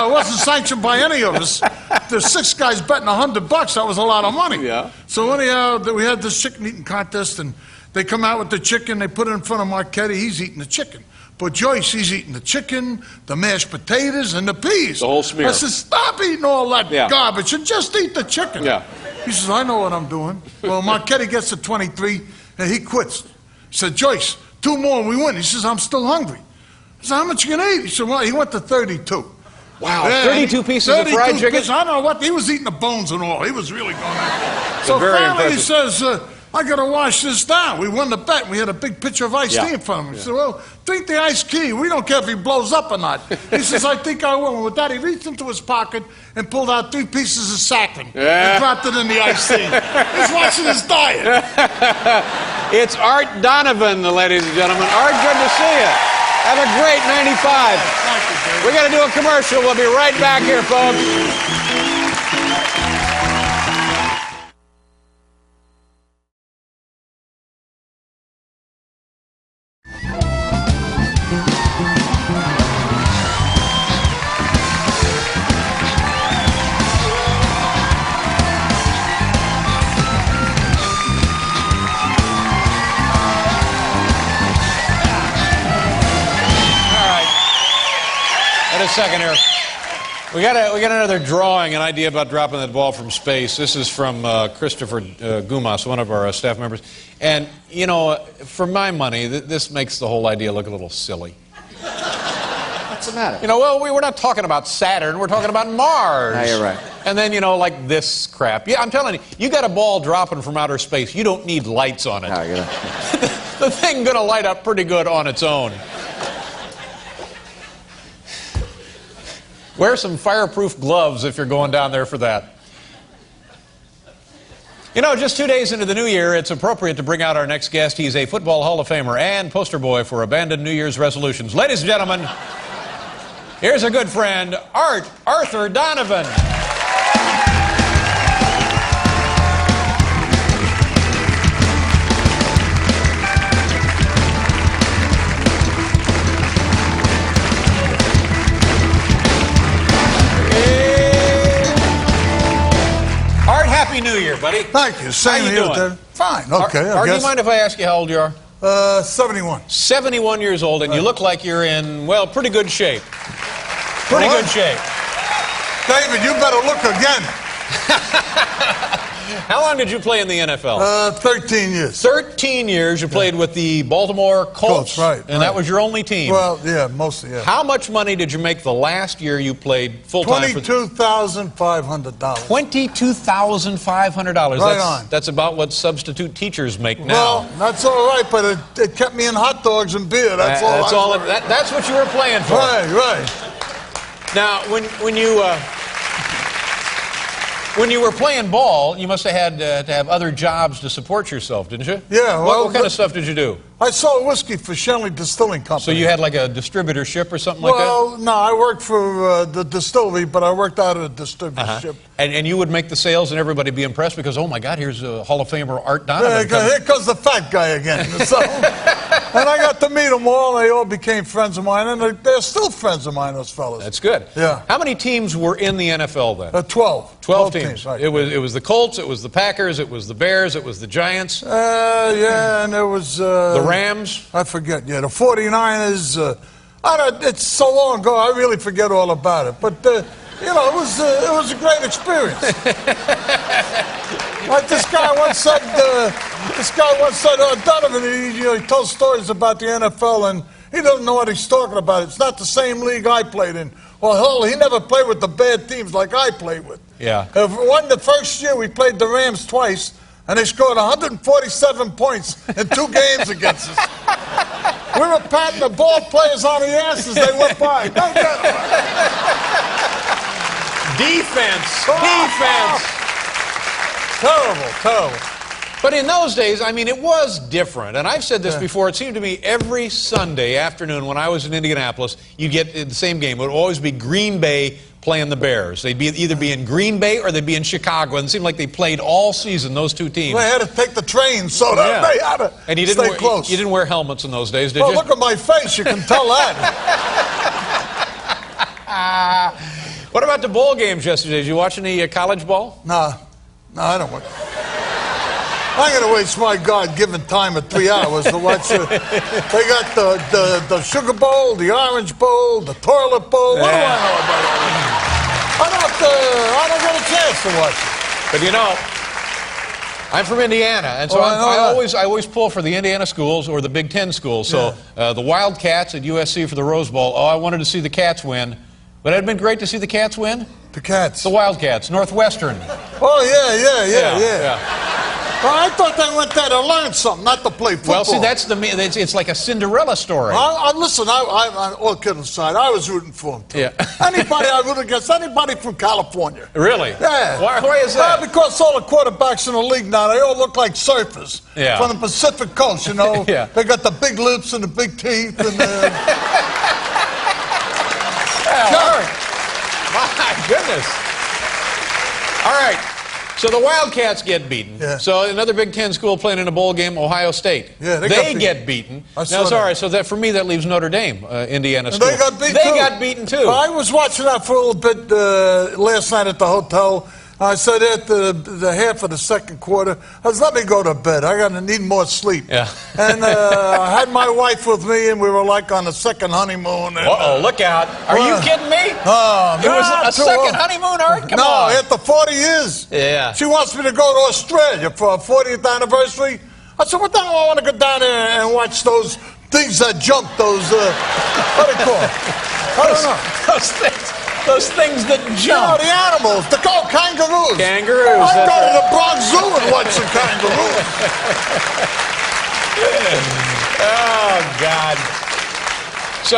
It wasn't sanctioned by any of us. There's 6 guys betting $100. That was a lot of money. Yeah. So anyhow, we had this chicken eating contest, and they come out with the chicken. They put it in front of Marchetti. He's eating the chicken. But Joyce, he's eating the chicken, the mashed potatoes, and the peas. The whole smear. I said, stop eating all that garbage and just eat the chicken. Yeah. He says, I know what I'm doing. Well, Marchetti gets to 23, and he quits. He said, Joyce, 2 more and we win. He says, I'm still hungry. I said, how much you going to eat? He said, well, he went to 32. Wow, 32 pieces of fried chicken? Pieces. I don't know what, he was eating the bones and all. He was really going on. So very finally impressive. he says, I got to wash this down. We won the bet. We had a big pitcher of iced tea in front of him. He said, well, drink the iced tea. We don't care if he blows up or not. He says, I think I will. And with that, he reached into his pocket and pulled out 3 pieces of saccharin and dropped it in the iced tea. He's watching his diet. It's Art Donovan, ladies and gentlemen. Art, good to see you. Have a great 95. Thank you, Dave. We're going to do a commercial. We'll be right back here, folks. A second here. We got another drawing, an idea about dropping that ball from space. This is from Christopher Gumas, one of our staff members. And, you know, for my money, this makes the whole idea look a little silly. the matter? You know, well, we're not talking about Saturn. We're talking about Mars. No, you're right. And then, you know, like this crap. Yeah, I'm telling you, you got a ball dropping from outer space. You don't need lights on it. No, you're right. The thing gonna light up pretty good on its own. Wear some fireproof gloves if you're going down there for that. You know, just 2 days into the new year, it's appropriate to bring out our next guest. He's a Football Hall of Famer and poster boy for abandoned New Year's resolutions. Ladies and gentlemen, here's a good friend, Arthur Donovan. Happy New Year, buddy. Thank you. Same How you here, doing? Dad. Fine. Okay. Art, do you mind if I ask you how old you are? 71. 71 years old, and you look like you're in, well, pretty good shape. Pretty good shape. David, you better look again. How long did you play in the NFL? 13 years. 13 years. You played with the Baltimore Colts. Right. And that was your only team. Well, yeah, mostly, yeah. How much money did you make the last year you played full-time? $22,500. $22,500. Right on. That's about what substitute teachers make now. Well, that's all right, but it kept me in hot dogs and beer. That's all. That's what you were playing for. Right. Now, when you were playing ball, you must have had to have other jobs to support yourself, didn't you? Yeah. What kind of stuff did you do? I sold whiskey for Shenley Distilling Company. So you had like a distributorship or something like that? Well, no, I worked for the distillery, but I worked out of a distributorship. And you would make the sales and everybody be impressed because, oh my God, here's a Hall of Famer, Art Donovan. Here comes the fat guy again. So, and I got to meet them all, and they all became friends of mine, and they're still friends of mine, those fellas. That's good. Yeah. How many teams were in the NFL then? 12. 12 teams. Right. It was the Colts, it was the Packers, it was the Bears, it was the Giants. Yeah, and there was... the Rams? I forget, yeah. The 49ers. It's so long ago, I really forget all about it. But, you know, it was a great experience. Like this guy once said, Donovan, he tells stories about the NFL, and he doesn't know what he's talking about. It's not the same league I played in. Well, hell, he never played with the bad teams like I played with. Yeah. One, the first year we played the Rams twice, and they scored 147 points in 2 games against us. We were patting the ball players on the ass as they went by. Defense. Terrible. But in those days, I mean, it was different. And I've said this before. It seemed to me every Sunday afternoon when I was in Indianapolis, you'd get the same game. It would always be Green Bay playing the Bears. They'd either be in Green Bay or they'd be in Chicago. And it seemed like they played all season, those two teams. They had to take the train, so that they had to stay close. You didn't wear helmets in those days, did you? Well, look at my face. You can tell that. What about the bowl games yesterday? Did you watch any college ball? No, I don't watch. I'm going to waste my God-given time of 3 hours to watch. They got the Sugar Bowl, the Orange Bowl, the Toilet Bowl. What do I know about it? I don't get a chance to watch it. But you know, I'm from Indiana, and so I always pull for the Indiana schools or the Big Ten schools. So the Wildcats at USC for the Rose Bowl. Oh, I wanted to see the Cats win. But it had been great to see the Cats win. The Cats. The Wildcats, Northwestern. Oh, yeah. Well, I thought they went there to learn something, not to play football. Well, see, it's like a Cinderella story. Listen, all kidding aside, I was rooting for them, too. Yeah. Anybody I root against, anybody from California. Really? Yeah. Why is that? Because all the quarterbacks in the league now, they all look like surfers from the Pacific Coast, you know. They got the big lips and the big teeth and the... My goodness. All right. So the Wildcats get beaten. Yeah. So another Big Ten school playing in a bowl game, Ohio State. Yeah, they get beaten. Now, sorry, so that for me that leaves Notre Dame, Indiana school. They got beaten too. They got beaten too. I was watching that for a little bit last night at the hotel. I said at the half of the second quarter, I was, let me go to bed. I need more sleep. Yeah. And I had my wife with me, and we were like on the second honeymoon. Uh-oh, look out. Are you kidding me? Oh, it was a second honeymoon, Art? Come on. No, after 40 years. Yeah. She wants me to go to Australia for our 40th anniversary. I said, what the hell, I want to go down there and watch those things that jump, those, what do they call it? don't know. Those things that No, jump. the animals. They're called kangaroos. Kangaroos. I that's go to right. the Bronx Zoo and watch the kangaroos. Oh, God. So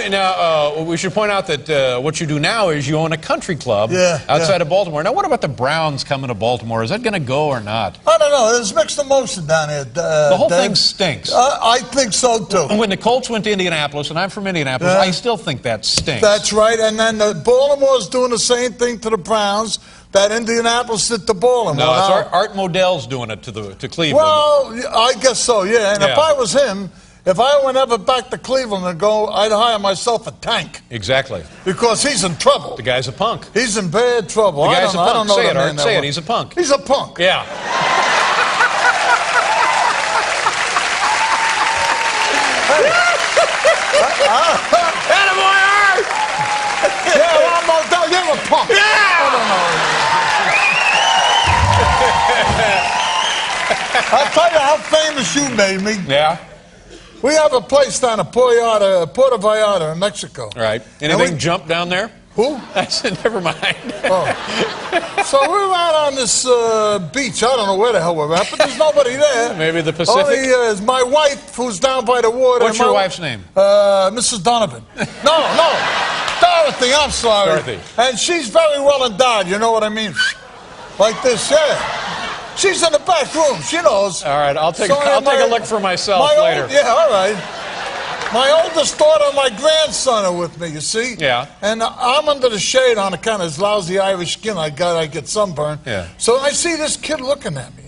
now we should point out that what you do now is you own a country club outside of Baltimore. Now, what about the Browns coming to Baltimore? Is that going to go or not? I don't know. There's mixed emotion down here. The whole thing stinks. I think so, too. When the Colts went to Indianapolis, and I'm from Indianapolis, I still think that stinks. That's right. And then Baltimore's doing the same thing to the Browns that Indianapolis did to Baltimore. No, it's Art Modell's doing it to Cleveland. Well, I guess so, yeah. And if Yeah. I was him, if I went ever back to Cleveland and go, I'd hire myself a tank. Exactly. Because he's in trouble. The guy's a punk. He's in bad trouble. The guy's a punk. I don't know Say the it, man Art. that Say it. well. He's a punk. He's a punk. Yeah. Attaboy, Art! Yeah, well, Modell, you're a punk. Yeah! I don't know. I'll tell you how famous you made me. Yeah. We have a place down at Puerto Vallarta in Mexico. All right. And Anything jump down there? Who? I said, never mind. Oh. So we're out on this beach. I don't know where the hell we're at, but there's nobody there. Maybe the Pacific? Only is my wife, who's down by the water. What's your wife's name? Mrs. Donovan. No. Dorothy, I'm sorry. Dorothy. And she's very well endowed, you know what I mean? Like this, yeah. She's in the back room. She knows. All right, I'll take So, a look for myself later. Yeah, all right. My oldest daughter and my grandson are with me, you see? Yeah. And I'm under the shade on account of this lousy Irish skin I got. I get sunburned. Yeah. So I see this kid looking at me.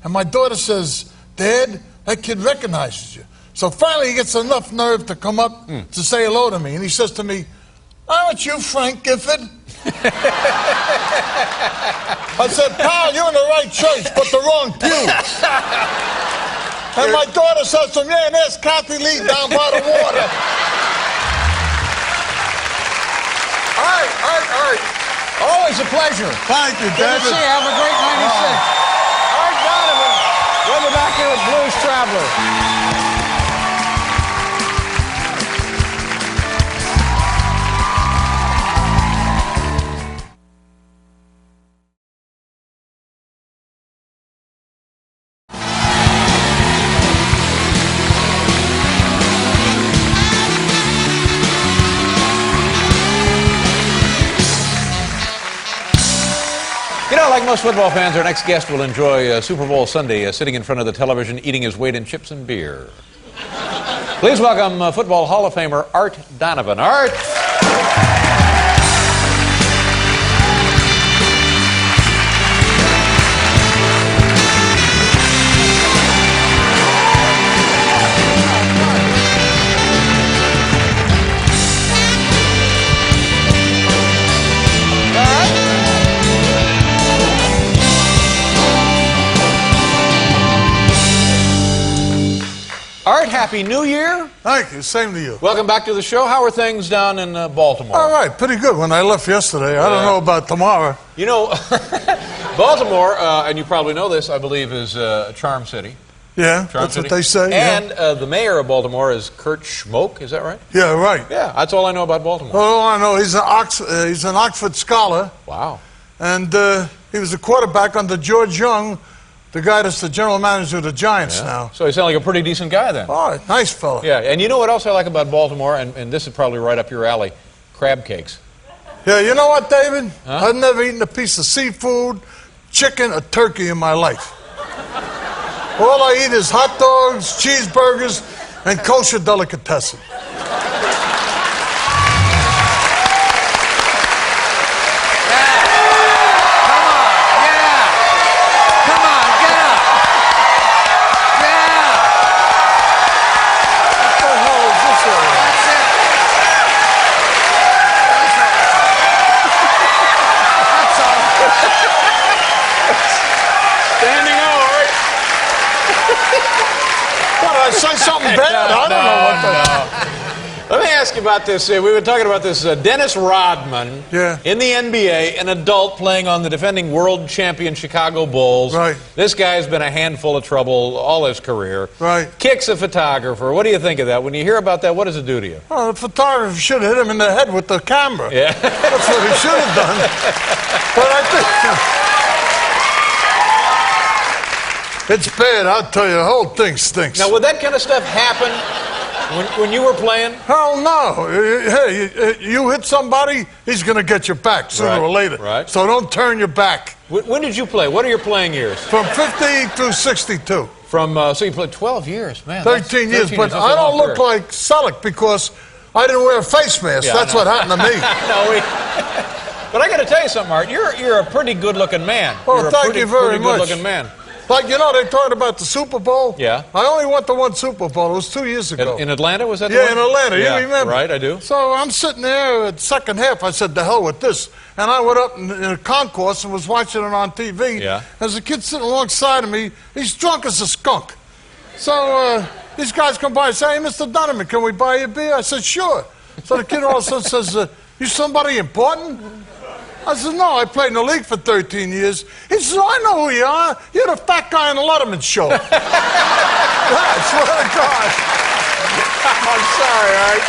And my daughter says, Dad, that kid recognizes you. So finally he gets enough nerve to come up to say hello to me. And he says to me, aren't you Frank Gifford? I said, pal, you're in the right church, but the wrong pew. And my daughter says to me, yeah, and there's Kathy Lee down by the water. All right. Always a pleasure. Thank you, Good to David. see you. Have a great 96. Art Donovan. We'll be back here with Blues Traveler. You know, like most football fans, our next guest will enjoy Super Bowl Sunday sitting in front of the television eating his weight in chips and beer. Please welcome Football Hall of Famer Art Donovan. Art! Art, Happy New Year. Thank you. Same to you. Welcome back to the show. How are things down in Baltimore? All right, pretty good. When I left yesterday, I don't know about tomorrow. You know, Baltimore, and you probably know this, I believe, is Charm City. Yeah, Charm that's City. what they say. And the mayor of Baltimore is Kurt Schmoke, is that right? Yeah, right. Yeah, that's all I know about Baltimore. Oh, I know. He's an Oxford scholar, Wow. and he was a quarterback under George Young, the guy that's the general manager of the Giants now. So you sound like a pretty decent guy then. All right, nice fella. Yeah, and you know what else I like about Baltimore, and this is probably right up your alley, crab cakes. Yeah, you know what, David? I've never eaten a piece of seafood, chicken, or turkey in my life. All I eat is hot dogs, cheeseburgers, and kosher delicatessen. Standing over. What, did I say something bad? I don't know what the... Let me ask you about this. We were talking about this Dennis Rodman in the NBA, an adult playing on the defending world champion Chicago Bulls. Right. This guy's been a handful of trouble all his career. Right. Kicks a photographer. What do you think of that? When you hear about that, what does it do to you? Well, the photographer should have hit him in the head with the camera. Yeah. That's what he should have done. But I think it's bad. I'll tell you, the whole thing stinks. Now, would that kind of stuff happen when you were playing? Hell no. Hey, you hit somebody, he's going to get your back sooner or later. Right. So don't turn your back. When did you play? What are your playing years? From 50 through 62. So you played 12 years, man. 13 years, but I don't look like Selleck because I didn't wear a face mask. Yeah, That's what happened to me. But I got to tell you something, Art. You're a pretty good-looking man. Well, you're thank you very much. Good-looking man. Like, you know, they talked about the Super Bowl? Yeah. I only went to one Super Bowl. It was 2 years ago. In Atlanta, was that the Yeah, one? in Atlanta. Yeah, You remember? right, I do. So I'm sitting there at the second half. I said, the hell with this. And I went up in a concourse and was watching it on TV. Yeah. There's a kid sitting alongside of me. He's drunk as a skunk. So these guys come by and say, hey, Mr. Donovan, can we buy you a beer? I said, sure. So the kid all of a sudden says, you somebody important? I said, no, I played in the league for 13 years. He says, I know who you are. You're the fat guy on the Letterman show. I swear to God. I'm sorry, Art.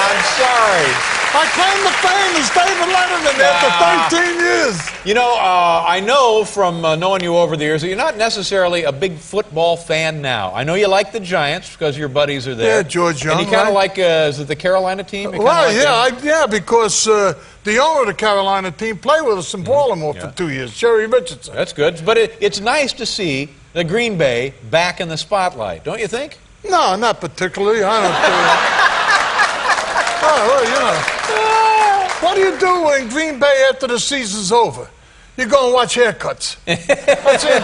I'm sorry. I claim the fame as David Letterman after 13 years. You know, I know from knowing you over the years that you're not necessarily a big football fan now. I know you like the Giants because your buddies are there. Yeah, George Young. And you kind of like, is it the Carolina team? You Well, like yeah, because the owner of the Carolina team played with us in Baltimore for 2 years, Jerry Richardson. That's good. But it's nice to see the Green Bay back in the spotlight, don't you think? No, not particularly. I don't well, you know. What do you do in Green Bay after the season's over? You go and watch haircuts. That's it.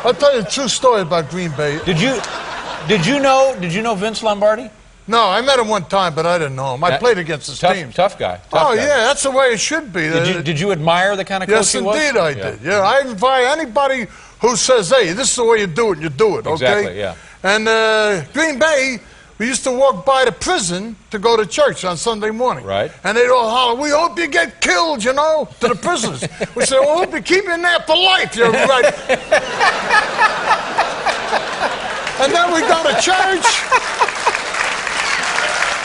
I'll tell you a true story about Green Bay. Did you know Vince Lombardi? No, I met him one time, but I didn't know him. I played against his team. Tough guy. Oh, yeah, that's the way it should be. Did you admire the kind of coach yes, he was? Yes, indeed I did. Yeah, I invite anybody who says, hey, this is the way you do it, you do it, okay? Exactly, yeah. And Green Bay, we used to walk by the prison to go to church on Sunday morning. Right. And they'd all holler, we hope you get killed, you know, to the prisoners. We said, well, hope you keep in there for life, you're right. And then we go to church.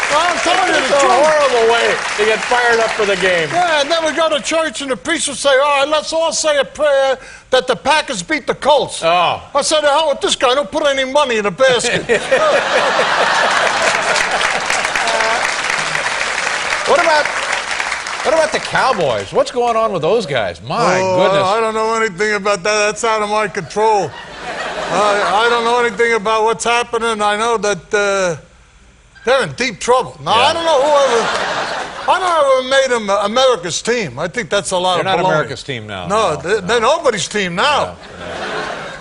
I'm telling you the truth. It's a horrible way to get fired up for the game. Yeah, and then we go to church and the priest will say, all right, let's all say a prayer that the Packers beat the Colts. Oh. I said, the hell with this guy, don't put any money in the basket. What about the Cowboys? What's going on with those guys? My goodness. I don't know anything about that. That's out of my control. I don't know anything about what's happening. I know that they're in deep trouble. Now, I don't know whoever made them America's team. I think that's a lot of baloney. They're not America's team now. No, they're nobody's team now.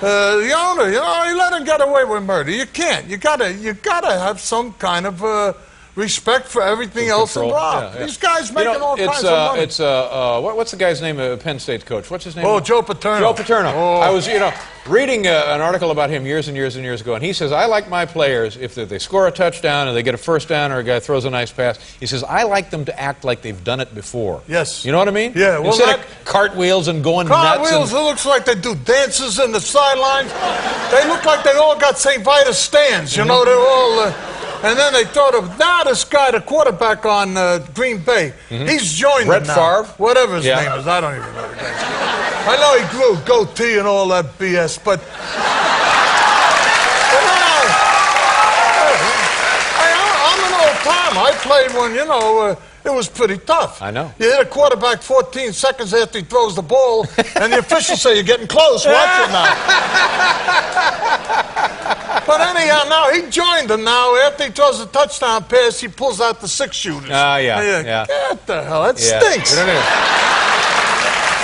The owner, you know, he let him get away with murder. You can't. You gotta have some kind of respect for everything else involved. Yeah, yeah. These guys making all kinds of money. What's the guy's name? Penn State's coach. What's his name? Oh, Joe Paterno. Joe Paterno. Oh. I was, reading an article about him years and years and years ago, and he says, I like my players, if they score a touchdown and they get a first down or a guy throws a nice pass, he says, I like them to act like they've done it before. Yes. You know what I mean? Yeah. Well, Instead of cartwheels and going nuts. Cartwheels, it looks like they do dances in the sidelines. They look like they all got St. Vitus stands, you know, they're all... and then they thought of, now this guy, the quarterback on Green Bay, he's joined Brett them now. Favre? Whatever his name is, I don't even know the guy's name. I know he grew a goatee and all that BS, but I'm an old timer. I played when, it was pretty tough. I know. You hit a quarterback 14 seconds after he throws the ball, and the officials say, you're getting close, watch it now. But anyhow, now he joined them now. After he throws a touchdown pass, he pulls out the 6-shooters. Yeah. Get the hell, that stinks.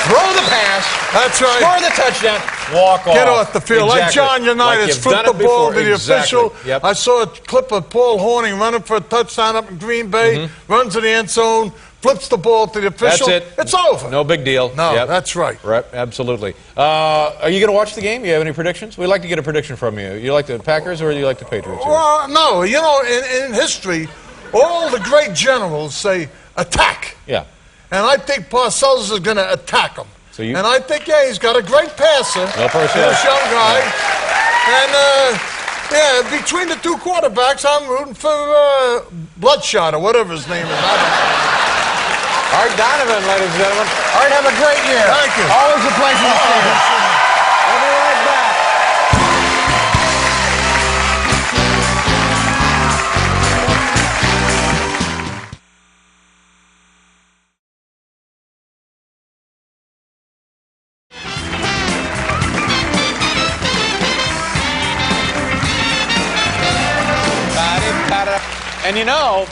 Throw the pass. That's right. Score the touchdown. Walk off. Get off the field. Like John Unitas, flip the ball to the official. Yep. I saw a clip of Paul Horning running for a touchdown up in Green Bay, runs to the end zone, flips the ball to the official. That's it. It's over. No big deal. No, that's right. Right, absolutely. Are you going to watch the game? You have any predictions? We'd like to get a prediction from you. You like the Packers or do you like the Patriots? Well, no. In history, all the great generals say attack. Yeah. And I think Parcells is going to attack him. So you- And I think, yeah, he's got a great passer. No Parcells. This young guy. And, yeah, between the two quarterbacks, I'm rooting for Bloodshot or whatever his name is. Art Donovan, ladies and gentlemen. Art, have a great year. Thank you. Always a pleasure to see you. We'll be right back. And you know,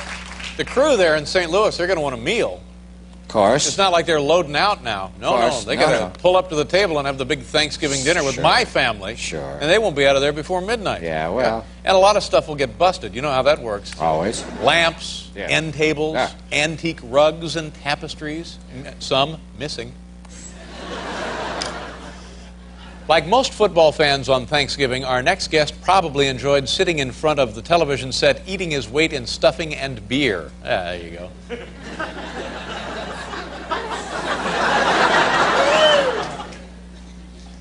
the crew there in St. Louis, they're going to want a meal. Of course. It's not like they're loading out now. No, they got to No. pull up to the table and have the big Thanksgiving dinner with my family. Sure. And they won't be out of there before midnight. Yeah, well. And a lot of stuff will get busted. You know how that works. Always. Lamps, Yeah. end tables, Yeah. antique rugs and tapestries, some missing. Like most football fans on Thanksgiving, our next guest probably enjoyed sitting in front of the television set, eating his weight in stuffing and beer. There you go.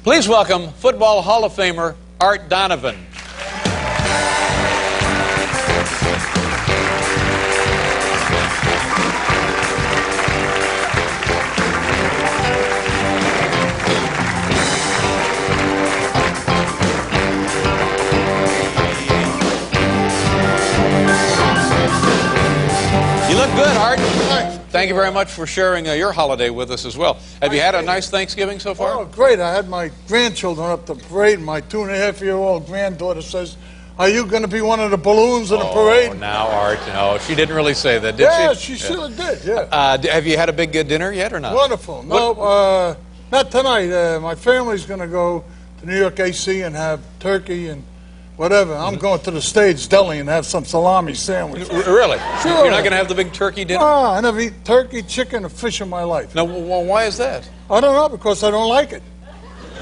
Please welcome Football Hall of Famer Art Donovan. You look good, Art. Thank you very much for sharing your holiday with us as well. Have you had a nice Thanksgiving so far? Oh, great. I had my grandchildren up the parade. My 2.5-year-old granddaughter says, are you going to be one of the balloons in the parade? Oh, now, Art, no. She didn't really say that, did Yeah, she? she sure did, yeah. Have you had a big dinner yet or not? Wonderful. No, not tonight. My family's going to go to New York AC and have turkey and whatever. I'm going to the Stage Deli and have some salami sandwich. Really? Sure. You're not going to have the big turkey dinner? Ah, I never eat turkey, chicken, or fish in my life. No, why is that? I don't know, because I don't like it.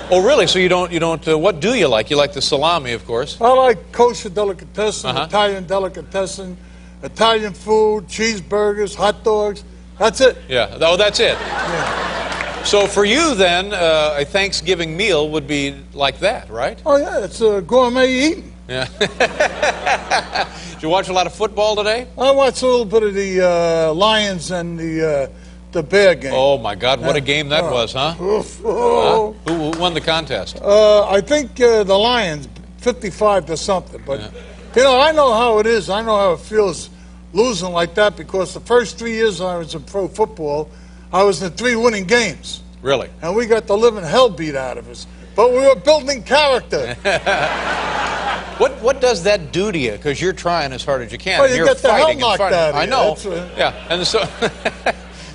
Oh, really? So you don't, what do you like? You like the salami, of course. I like kosher delicatessen, Uh-huh. Italian delicatessen, Italian food, cheeseburgers, hot dogs. That's it. Yeah. Oh, that's it. Yeah. So for you, then, a Thanksgiving meal would be like that, right? Oh, yeah, it's gourmet eating. Yeah. Did you watch a lot of football today? I watched a little bit of the Lions and the Bear game. Oh, my God. What a game that was, huh? Oof. Oh. Who won the contest? I think the Lions, 55 to something. But, you know, I know how it is. I know how it feels losing like that, because the first 3 years I was in pro football, I was in 3 winning games. Really? And we got the living hell beat out of us. But we were building character. What does that do to you? Because you're trying as hard as you can. Well, you you're get the hell fighting and knocked fighting. out of I you. know. That's right. Yeah, and so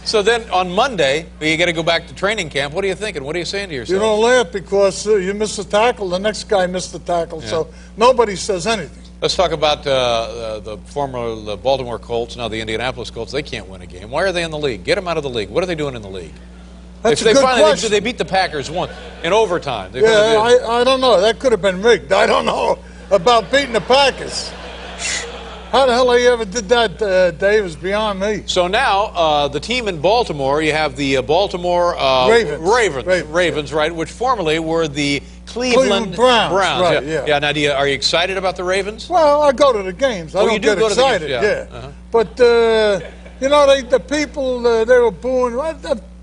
so then on Monday you got to go back to training camp. What are you thinking? What are you saying to yourself? You don't laugh because you missed a tackle, the next guy missed the tackle, so nobody says anything. Let's talk about the former Baltimore Colts, now the Indianapolis Colts. They can't win a game. Why are they in the league? Get them out of the league. What are they doing in the league? That's They a good finally question. they beat the Packers once in overtime. They Yeah, finally did. I don't know. That could have been rigged. I don't know about beating the Packers. How the hell they ever did that, Dave, is beyond me. So now, the team in Baltimore, you have the Baltimore Ravens, right, which formerly were the Cleveland Browns, right, yeah. Yeah, now, are you excited about the Ravens? Well, I go to the games. I Oh, you don't do get go to the excited, games, yeah. yeah. Uh-huh. But, you know, the people, they were booing.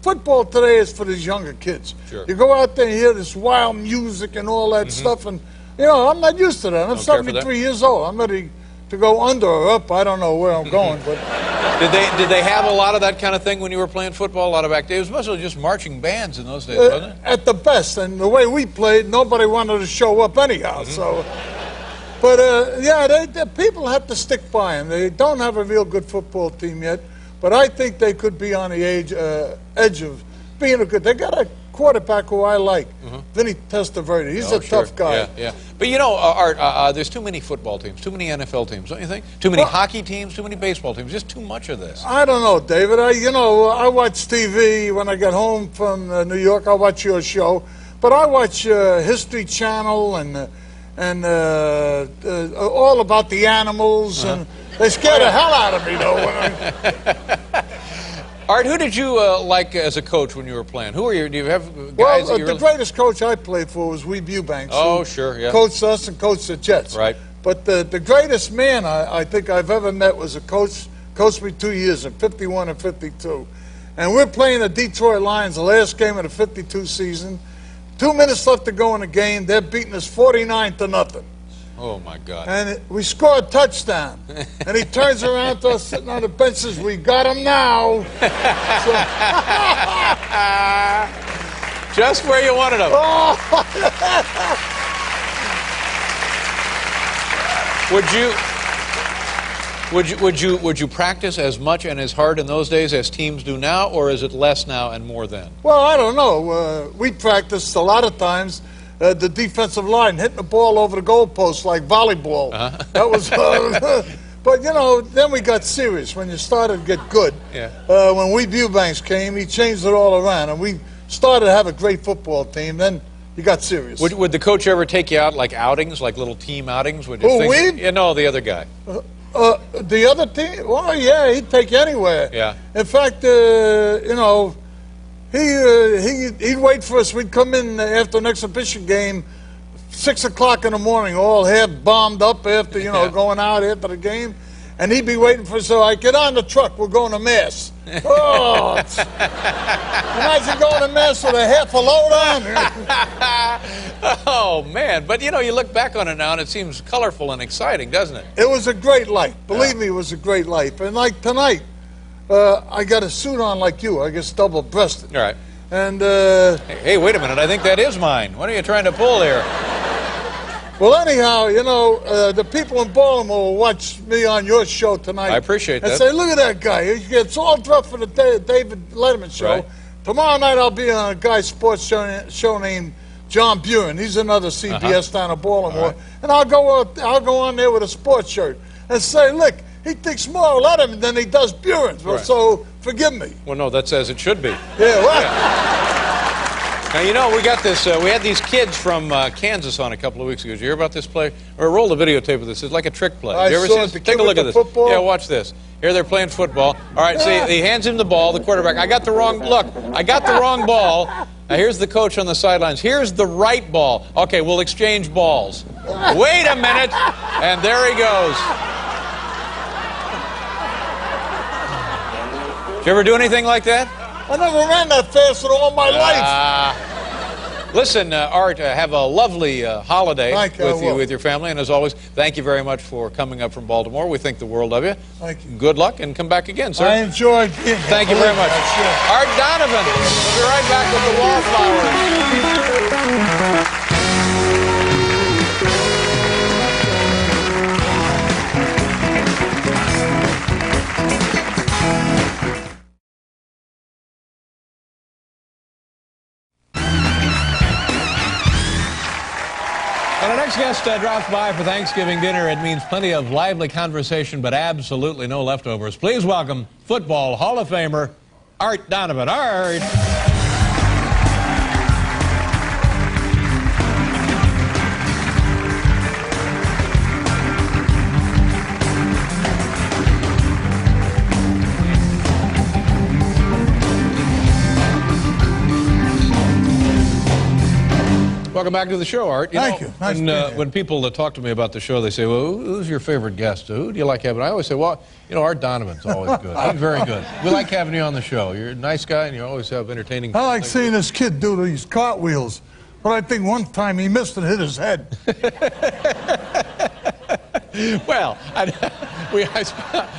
Football today is for these younger kids. Sure. You go out there and hear this wild music and all that stuff, and, you know, I'm not used to that. I'm Don't care for 73 that? years old. I'm ready to go under or up. I don't know where I'm going, but... Did they have a lot of that kind of thing when you were playing football? A lot of activities? It was mostly just marching bands in those days, wasn't it? At the best, and the way we played, nobody wanted to show up anyhow. So, but yeah, the people have to stick by them. They don't have a real good football team yet, but I think they could be on the edge of being a good. They got a quarterback who I like, Vinny Testaverde. He's a tough guy. Yeah, yeah. But you know, Art, there's too many football teams, too many NFL teams, don't you think? Too many hockey teams, too many baseball teams. Just too much of this. I don't know, David. I watch TV when I get home from New York. I watch your show, but I watch History Channel and all about the animals and They scared the hell out of me, though. Art, who did you like as a coach when you were playing? Who are you? Do you have guys that you the really... greatest coach I played for was Wee Eubanks. Oh, sure, yeah. Coached us and coached the Jets. Right. But the greatest man I think I've ever met was a coach. Coached me 2 years in '51 and '52, and we're playing the Detroit Lions, the last game of the '52 season. 2 minutes left to go in the game. They're beating us 49-0. Oh, my God. And we score a touchdown. And he turns around to us sitting on the bench and says, "We got him now." Just where you wanted him. Would you practice as much and as hard in those days as teams do now, or is it less now and more then? Well, I don't know. We practiced a lot of times the defensive line, hitting the ball over the goalpost like volleyball. That was, but you know, then we got serious when you started to get good. Yeah. When Wee Eubanks came, he changed it all around, and we started to have a great football team. Then you got serious. Would the coach ever take you out like outings, like little team outings? Would you Who, think... Wee? Yeah, no, the other guy. The other team? Well, yeah, he'd take you anywhere. Yeah. In fact, you know, he'd wait for us. We'd come in after an exhibition game, 6 o'clock in the morning, all half bombed up after, you know, going out after the game. And he'd be waiting for us. So I get on the truck. We're going to Mass. Oh, imagine going to Mass with a half a load on. Oh, man. But, you know, you look back on it now, and it seems colorful and exciting, doesn't it? It was a great life. Believe me, it was a great life. And like tonight, I got a suit on like you. I guess double-breasted. All right. And, Hey, wait a minute. I think that is mine. What are you trying to pull here? well, anyhow, you know, the people in Baltimore will watch me on your show tonight. I appreciate and that. say, "Look at that guy. He gets all dressed for the David Letterman show." Right. Tomorrow night I'll be on a guy's sports show named John Buren. He's another CBS down in Baltimore. Right. And I'll go on there with a sports shirt and say, "Look, he thinks more of Letterman than he does Buren. Right. So forgive me." Well, no, that's as it should be. Yeah, well, Now, you know, we got this, we had these kids from Kansas on a couple of weeks ago. Did you hear about this play? Or roll the videotape of this. It's like a trick play. I Did you ever saw see it. this? The Take kid a look with at the this. football? Yeah, watch this. Here they're playing football. All right, see, he hands him the ball, the quarterback. I got the wrong ball. Now, here's the coach on the sidelines. Here's the right ball. Okay, we'll exchange balls. Wait a minute. And there he goes. Did you ever do anything like that? I never ran that fast in all my life. Listen, Art, have a lovely holiday Thank you, I will. with your family. And as always, thank you very much for coming up from Baltimore. We think the world of you. Thank you. Good luck and come back again, sir. I enjoyed being here. Thank you very much. Sure. Art Donovan. We'll be right back with the Wallflowers. When our next guest drops by for Thanksgiving dinner, it means plenty of lively conversation, but absolutely no leftovers. Please welcome Football Hall of Famer, Art Donovan. Art. Welcome back to the show, Art. Thank you. Nice being here. When people talk to me about the show, they say, well, who's your favorite guest? Who do you like having? I always say, well, you know, Art Donovan's always good. He's very good. We like having you on the show. You're a nice guy, and you always have entertaining... I like seeing this kid do these cartwheels, but I think one time he missed and hit his head. Well, I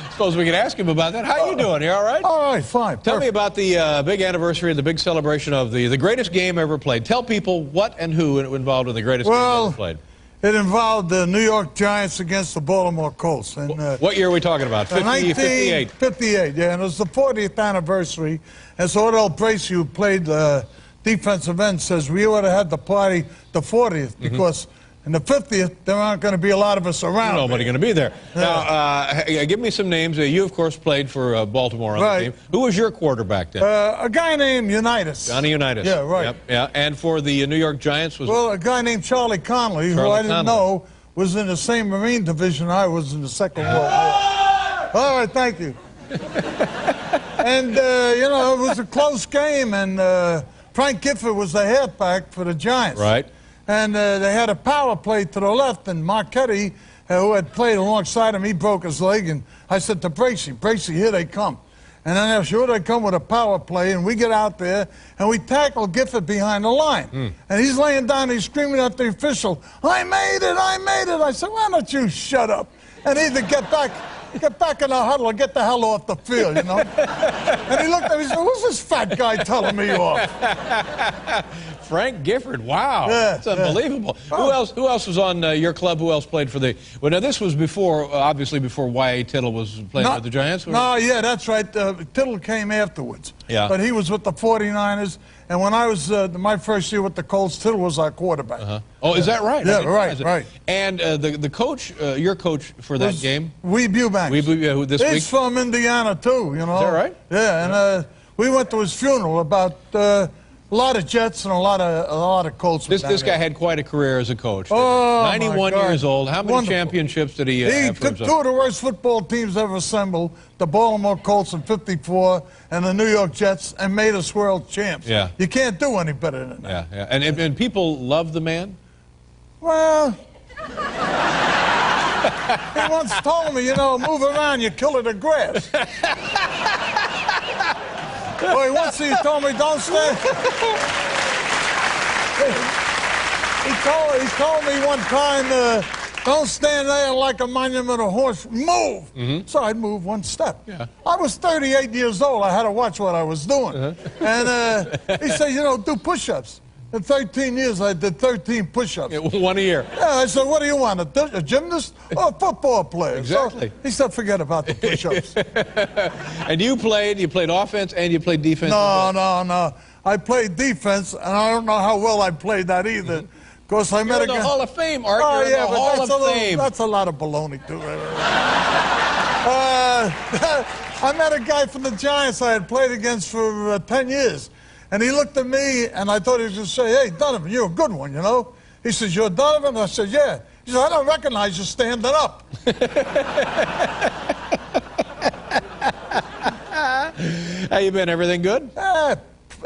suppose we could ask him about that. How you doing? You all right? All right, fine. Tell me about the big anniversary, the big celebration of the greatest game ever played. Tell people what and who involved in the greatest game ever played. It involved the New York Giants against the Baltimore Colts. And, what year are we talking about? 58? 1958, yeah, and it was the 40th anniversary. And so Odell Bracey, who played defensive end, says we ought to have the party the 40th because in the 50th, there aren't going to be a lot of us around. Nobody going to be there. Now, give me some names. You, of course, played for Baltimore on the team. Who was your quarterback then? A guy named Unitas. Johnny Unitas. Yeah, right. Yep, yeah. And for the New York Giants was... Well, a guy named Charlie Connolly, who I didn't know was in the same Marine division I was in the Second World War. All right, thank you. And, you know, it was a close game, and Frank Gifford was the halfback for the Giants. Right. And they had a power play to the left, and Marchetti, who had played alongside him, he broke his leg, and I said to Bracey, here they come. And then sure they come with a power play, and we get out there, and we tackle Gifford behind the line. And he's laying down, he's screaming at the official, I made it, I made it. I said, why don't you shut up? And either get back in the huddle or get the hell off the field, you know? And he looked at me and said, who's this fat guy telling me off? Frank Gifford, wow, Yeah, that's unbelievable. Yeah. Who else was on your club? Who else played for the? Well, now this was before, obviously before Y.A. Tittle was playing with the Giants. Or? No, yeah, that's right. Tittle came afterwards. Yeah. But he was with the 49ers, and when I was my first year with the Colts, Tittle was our quarterback. Oh, is that right? Yeah, right. And the coach, your coach for that game? Weeb Eubanks. Who this week? He's from Indiana too, you know. Is that right? Yeah, and we went to his funeral. About a lot of Jets and a lot of Colts. This guy had quite a career as a coach. Oh, 91 years old. How many Wonderful. championships did he He have for took himself? two of the worst football teams ever assembled, the Baltimore Colts in '54 and the New York Jets, and made us world champs. Yeah. You can't do any better than that. Yeah. And people love the man? Well, he once told me, you know, move around, you're killing the grass. Boy, once he told me, don't stand. He told me one time, don't stand there like a monumental horse. Move. So I'd move one step. Yeah. I was 38 years old. I had to watch what I was doing. And he said, you know, do push-ups. In 13 years, I did 13 push-ups. One a year. Yeah, I said, what do you want, a gymnast or a football player? Exactly. So he said, forget about the push-ups. And you played offense and you played defense? No. I played defense, and I don't know how well I played that either. Of course, I met You're a in the guy. Hall of Fame, Art. Oh, You're in yeah, the but Hall of Fame. that's a lot of baloney, too. I met a guy from the Giants I had played against for 10 years. And he looked at me, and I thought he was going to say, hey, Donovan, you're a good one, you know? He says, you're Donovan? I said, yeah. He said, I don't recognize you standing up. How you been? Everything good?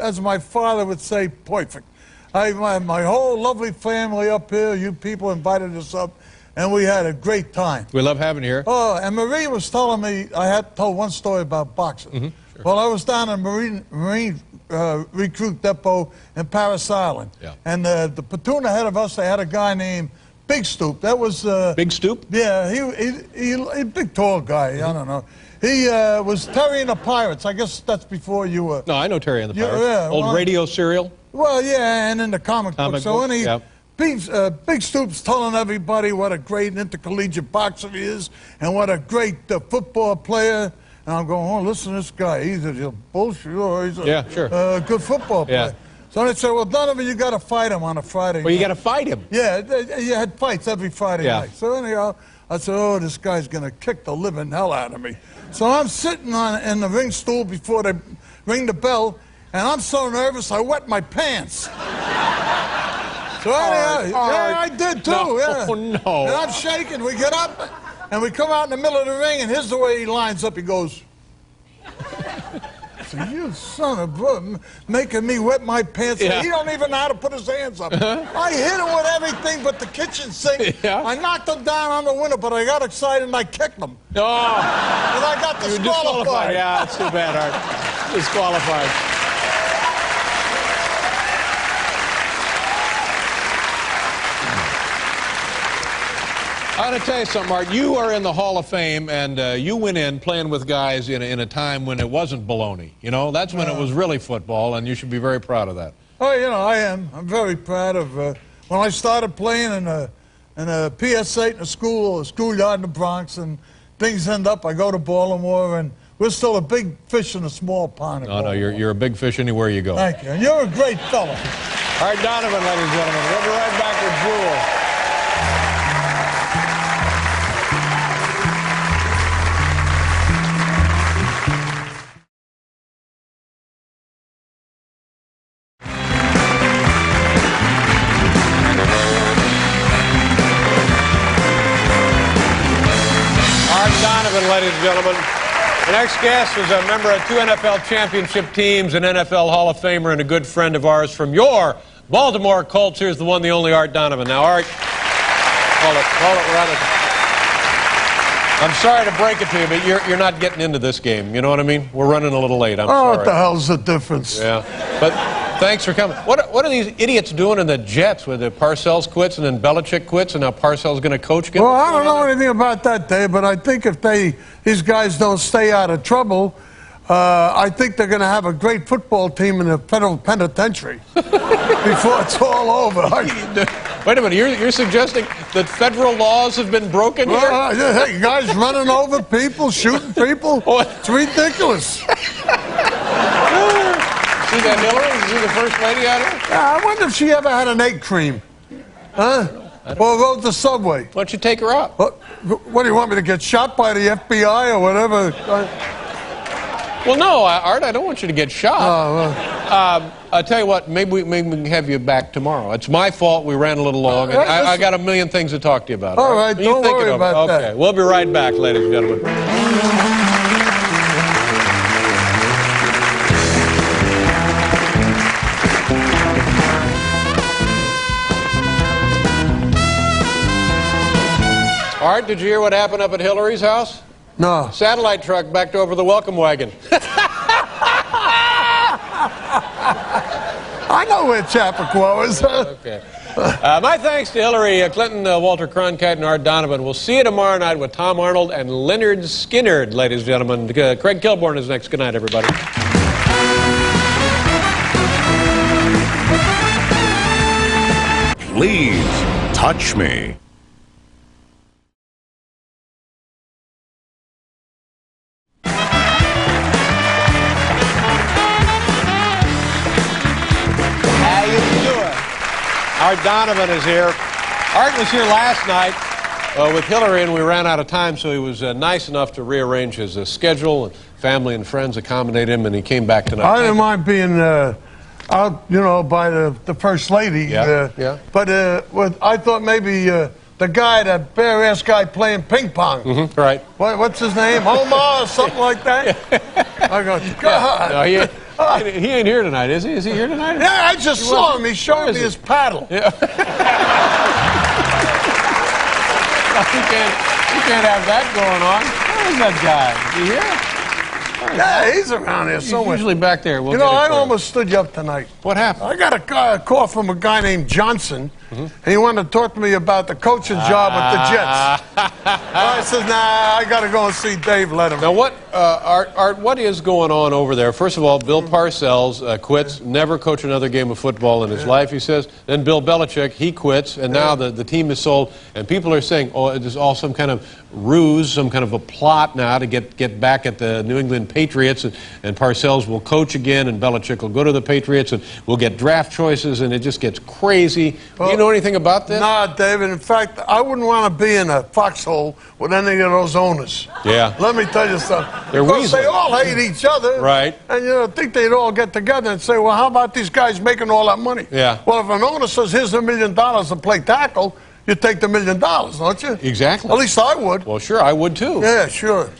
As my father would say, perfect. My whole lovely family up here, you people invited us up, and we had a great time. We love having you here. Oh, and Marie was telling me, I had told one story about boxing. Sure. Well, I was down in Marine recruit depot in Paris Island. Yeah. And the platoon ahead of us, they had a guy named Big Stoop. That was... Big Stoop? Yeah, he big, tall guy, I don't know. He was Terry and the Pirates. I guess that's before you were... No, I know Terry and the Pirates. Yeah, Old radio serial? Well, yeah, and in the comic book. So book, yeah. Big Stoop's telling everybody what a great intercollegiate boxer he is and what a great football player. And I'm going, oh, listen to this guy. He's a bullshit or he's a good football player. Yeah. So they said, well, Donovan, you got to fight him on a Friday Well, you night. got to fight him. Yeah, you had fights every Friday night. So anyhow, I said, oh, this guy's going to kick the living hell out of me. So I'm sitting in the ring stool before they ring the bell, and I'm so nervous I wet my pants. So anyhow, yeah, I did too. No, yeah. no. And I'm shaking. We get up, and we come out in the middle of the ring, and here's the way he lines up. He goes, so you son of a... making me wet my pants. Yeah. He don't even know how to put his hands up. I hit him with everything but the kitchen sink. Yeah. I knocked him down on the window, but I got excited and I kicked him. Oh, And I got you're disqualified. disqualified. Yeah, that's too bad, Art. Disqualified. I want to tell you something, Art. You are in the Hall of Fame, and you went in playing with guys in a time when it wasn't baloney. You know, that's when it was really football, and you should be very proud of that. Oh, you know, I am. I'm very proud of when I started playing in a PS8 in a schoolyard in the Bronx, and things end up. I go to Baltimore, and we're still a big fish in a small pond. In No, you're a big fish anywhere you go. Thank you. And you're a great fella. All right, Donovan, ladies and gentlemen. We'll be right back with Jewel. Donovan, ladies and gentlemen. The next guest is a member of 2 NFL championship teams, an NFL Hall of Famer, and a good friend of ours from your Baltimore Colts. Here's the one, the only Art Donovan. Now, Art, call it rather. I'm sorry to break it to you, but you're not getting into this game. You know what I mean? We're running a little late. I'm sorry. What the hell's the difference? Yeah, but thanks for coming. What are these idiots doing in the Jets where the Parcells quits and then Belichick quits and now Parcells going to coach again? Well, I don't know anything about that, Dave, but I think if these guys don't stay out of trouble, I think they're going to have a great football team in the federal penitentiary before it's all over. Wait a minute, you're suggesting that federal laws have been broken here? Hey, guys running over people, shooting people. It's ridiculous. See that Hillary? Is she the first lady out here? I wonder if she ever had an egg cream. Huh? Or rode the subway. Why don't you take her up? What do you want me to get shot by the FBI or whatever? Well, no, Art, I don't want you to get shot. I'll tell you what, maybe we can have you back tomorrow. It's my fault we ran a little long, and I got a million things to talk to you about. All right, don't worry about that. Okay, we'll be right back, ladies and gentlemen. Art, did you hear what happened up at Hillary's house? No. Satellite truck backed over the welcome wagon. I know where Chappaqua is. Okay. My thanks to Hillary Clinton, Walter Cronkite, and Art Donovan. We'll see you tomorrow night with Tom Arnold and Leonard Skinner, ladies and gentlemen. Craig Kilborn is next. Good night, everybody. Please touch me. Art Donovan is here. Art was here last night with Hillary, and we ran out of time, so he was nice enough to rearrange his schedule, and family and friends accommodate him, and he came back tonight. I didn't mind being out, you know, by the First Lady. Yeah. But I thought maybe the guy, that bare-ass guy playing ping pong. Mm-hmm, right. What's his name? Omar or something like that? I go, God. No, he ain't here tonight, is he? Is he here tonight? Yeah, I just saw him. He showed me his paddle. Yeah. You can't have that going on. Where's that guy? Is he here? Yeah, he's around here somewhere. He's usually back there. You know, I almost stood you up tonight. What happened? I got a call from a guy named Johnson, and he wanted to talk to me about the coaching job with the Jets. I said, nah, I got to go and see Dave Letterman. Now, Art, what is going on over there? First of all, Bill Parcells quits, never coach another game of football in his life, he says. Then Bill Belichick, he quits, and now the team is sold, and people are saying, oh, it is all some kind of ruse, some kind of a plot now to get back at the New England Patriots, and Parcells will coach again, and Belichick will go to the Patriots, and we'll get draft choices, and it just gets crazy. Do you know anything about this? Nah, David. In fact, I wouldn't want to be in a foxhole with any of those owners. Yeah. Let me tell you something. They're because they all hate each other. Right. And you know, think they'd all get together and say, well, how about these guys making all that money? Yeah. Well, if an owner says, here's $1 million to play tackle, you take the $1 million, don't you? Exactly. At least I would. Well, sure, I would too. Yeah, sure.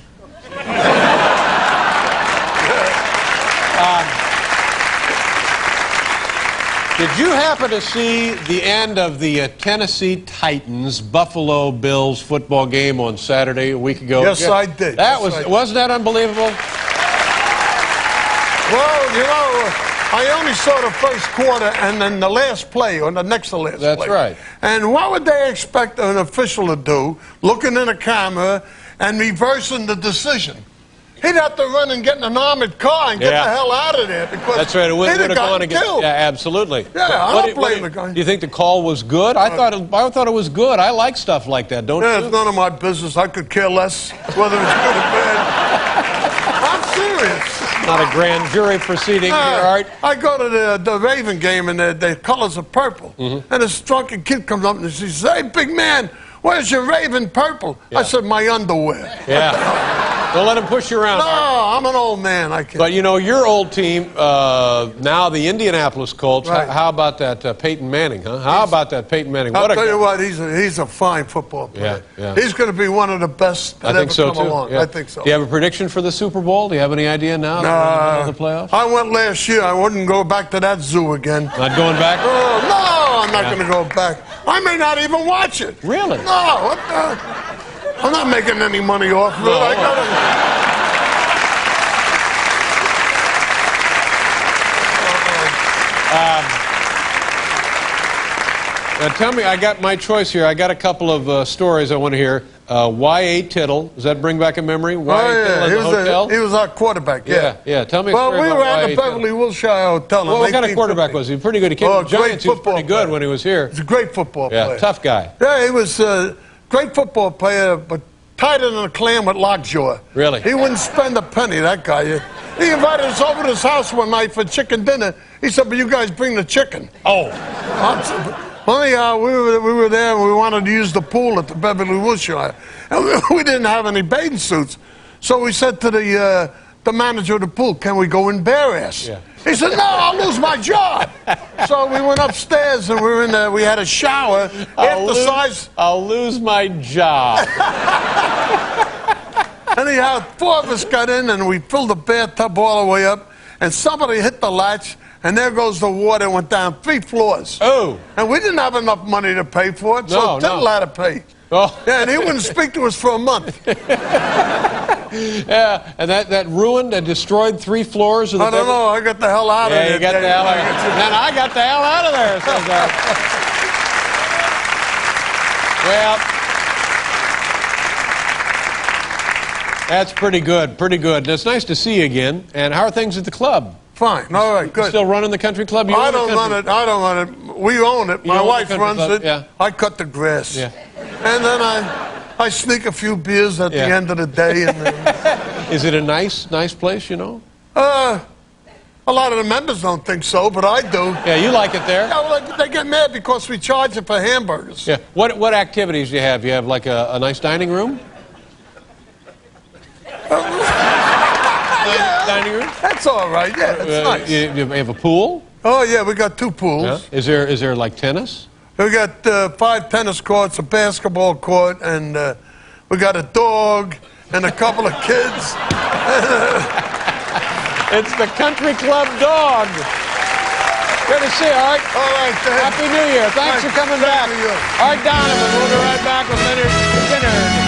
Did you happen to see the end of the Tennessee Titans Buffalo Bills football game on Saturday a week ago? Yes, I did. Wasn't that unbelievable? Well, you know, I only saw the first quarter and then the last play, or the next to last play. That's right. And what would they expect an official to do, looking in the camera and reversing the decision? He'd have to run and get in an armored car and get the hell out of there, because that's right. It would have gone against. killed. Yeah, absolutely. Yeah, I don't blame the guy. Do you think the call was good? I thought it was good. I like stuff like that. Don't you? It's none of my business. I could care less whether it's good or bad. I'm serious. Not a grand jury proceeding here, Art. I go to the Raven game, and the colors are purple. And this drunken kid comes up and he says, hey, big man, where's your Raven purple? I said, my underwear. Yeah. Don't let him push you around. No, I'm an old man. I can't. But you know, your old team, now the Indianapolis Colts, Right. how about that Peyton Manning, huh? How about that Peyton Manning? I'll tell guy. you what, he's a fine football player. Yeah. He's going to be one of the best that I think ever so, come too. along. Yeah. I think so. Do you have a prediction for the Super Bowl? Do you have any idea now? The playoffs? I went last year. I wouldn't go back to that zoo again. Not going back? Oh, no, I'm not going to go back. I may not even watch it. Really? No, what the? I'm not making any money off of it. No. I gotta... Now tell me, I got my choice here. I got a couple of stories I want to hear. Y.A. Tittle, does that bring back a memory? Y.A. Tittle at the hotel? He was our quarterback, yeah. Yeah. Tell me a Well, story we about were at Y.A. the Tittle. Beverly Wilshire Hotel. Well, what kind of quarterback was he? Pretty good. He came to the Giants. He was pretty good when he was here. He's a great football Yeah, player. tough guy. Yeah, he was a great football player, but tighter than a clam with lockjaw. Really? He wouldn't spend a penny, that guy. He invited us over to his house one night for chicken dinner. He said, but you guys bring the chicken. Oh. Anyhow, we were there and we wanted to use the pool at the Beverly Wilshire. And we didn't have any bathing suits. So we said to the manager of the pool, can we go in bare ass? Yeah. He said, no, I'll lose my job. So we went upstairs and we were in there. We had a shower. I'll lose my job. Anyhow, 4 of us got in and we filled the bathtub all the way up. And somebody hit the latch. And there goes the water, went down 3 floors. Oh. And we didn't have enough money to pay for it, so No. Tittle had to pay. Oh. Yeah, and he wouldn't speak to us for a month. Yeah, and that ruined and destroyed 3 floors of the I don't know, I got the hell out of there. Yeah, you got the hell out of there. Then I got the hell out of there, says Well, that's pretty good, pretty good. And it's nice to see you again. And how are things at the club? Fine, all right, You good. still running the country club? You I own the don't country- run it, I don't run it. We own it. You My own the wife country runs club, it. yeah. I cut the grass. Yeah. And then I sneak a few beers at the Yeah. end of the day. And Is it a nice place, you know? a lot of the members don't think so, but I do. Yeah, you like it there? Yeah, well, they get mad because we charge them for hamburgers. Yeah. What activities do you have? You have like a nice dining room? Dining room? That's all right, yeah, it's nice. You have a pool? Oh, yeah, we got 2 pools. Yeah. Is there like tennis? We got 5 tennis courts, a basketball court, and we got a dog and a couple of kids. It's the country club dog. Good to see you, Art. All right, thanks. Happy New Year. Thanks for coming back. Thank you. Art Donovan. We'll be right back with Leonard Skinner.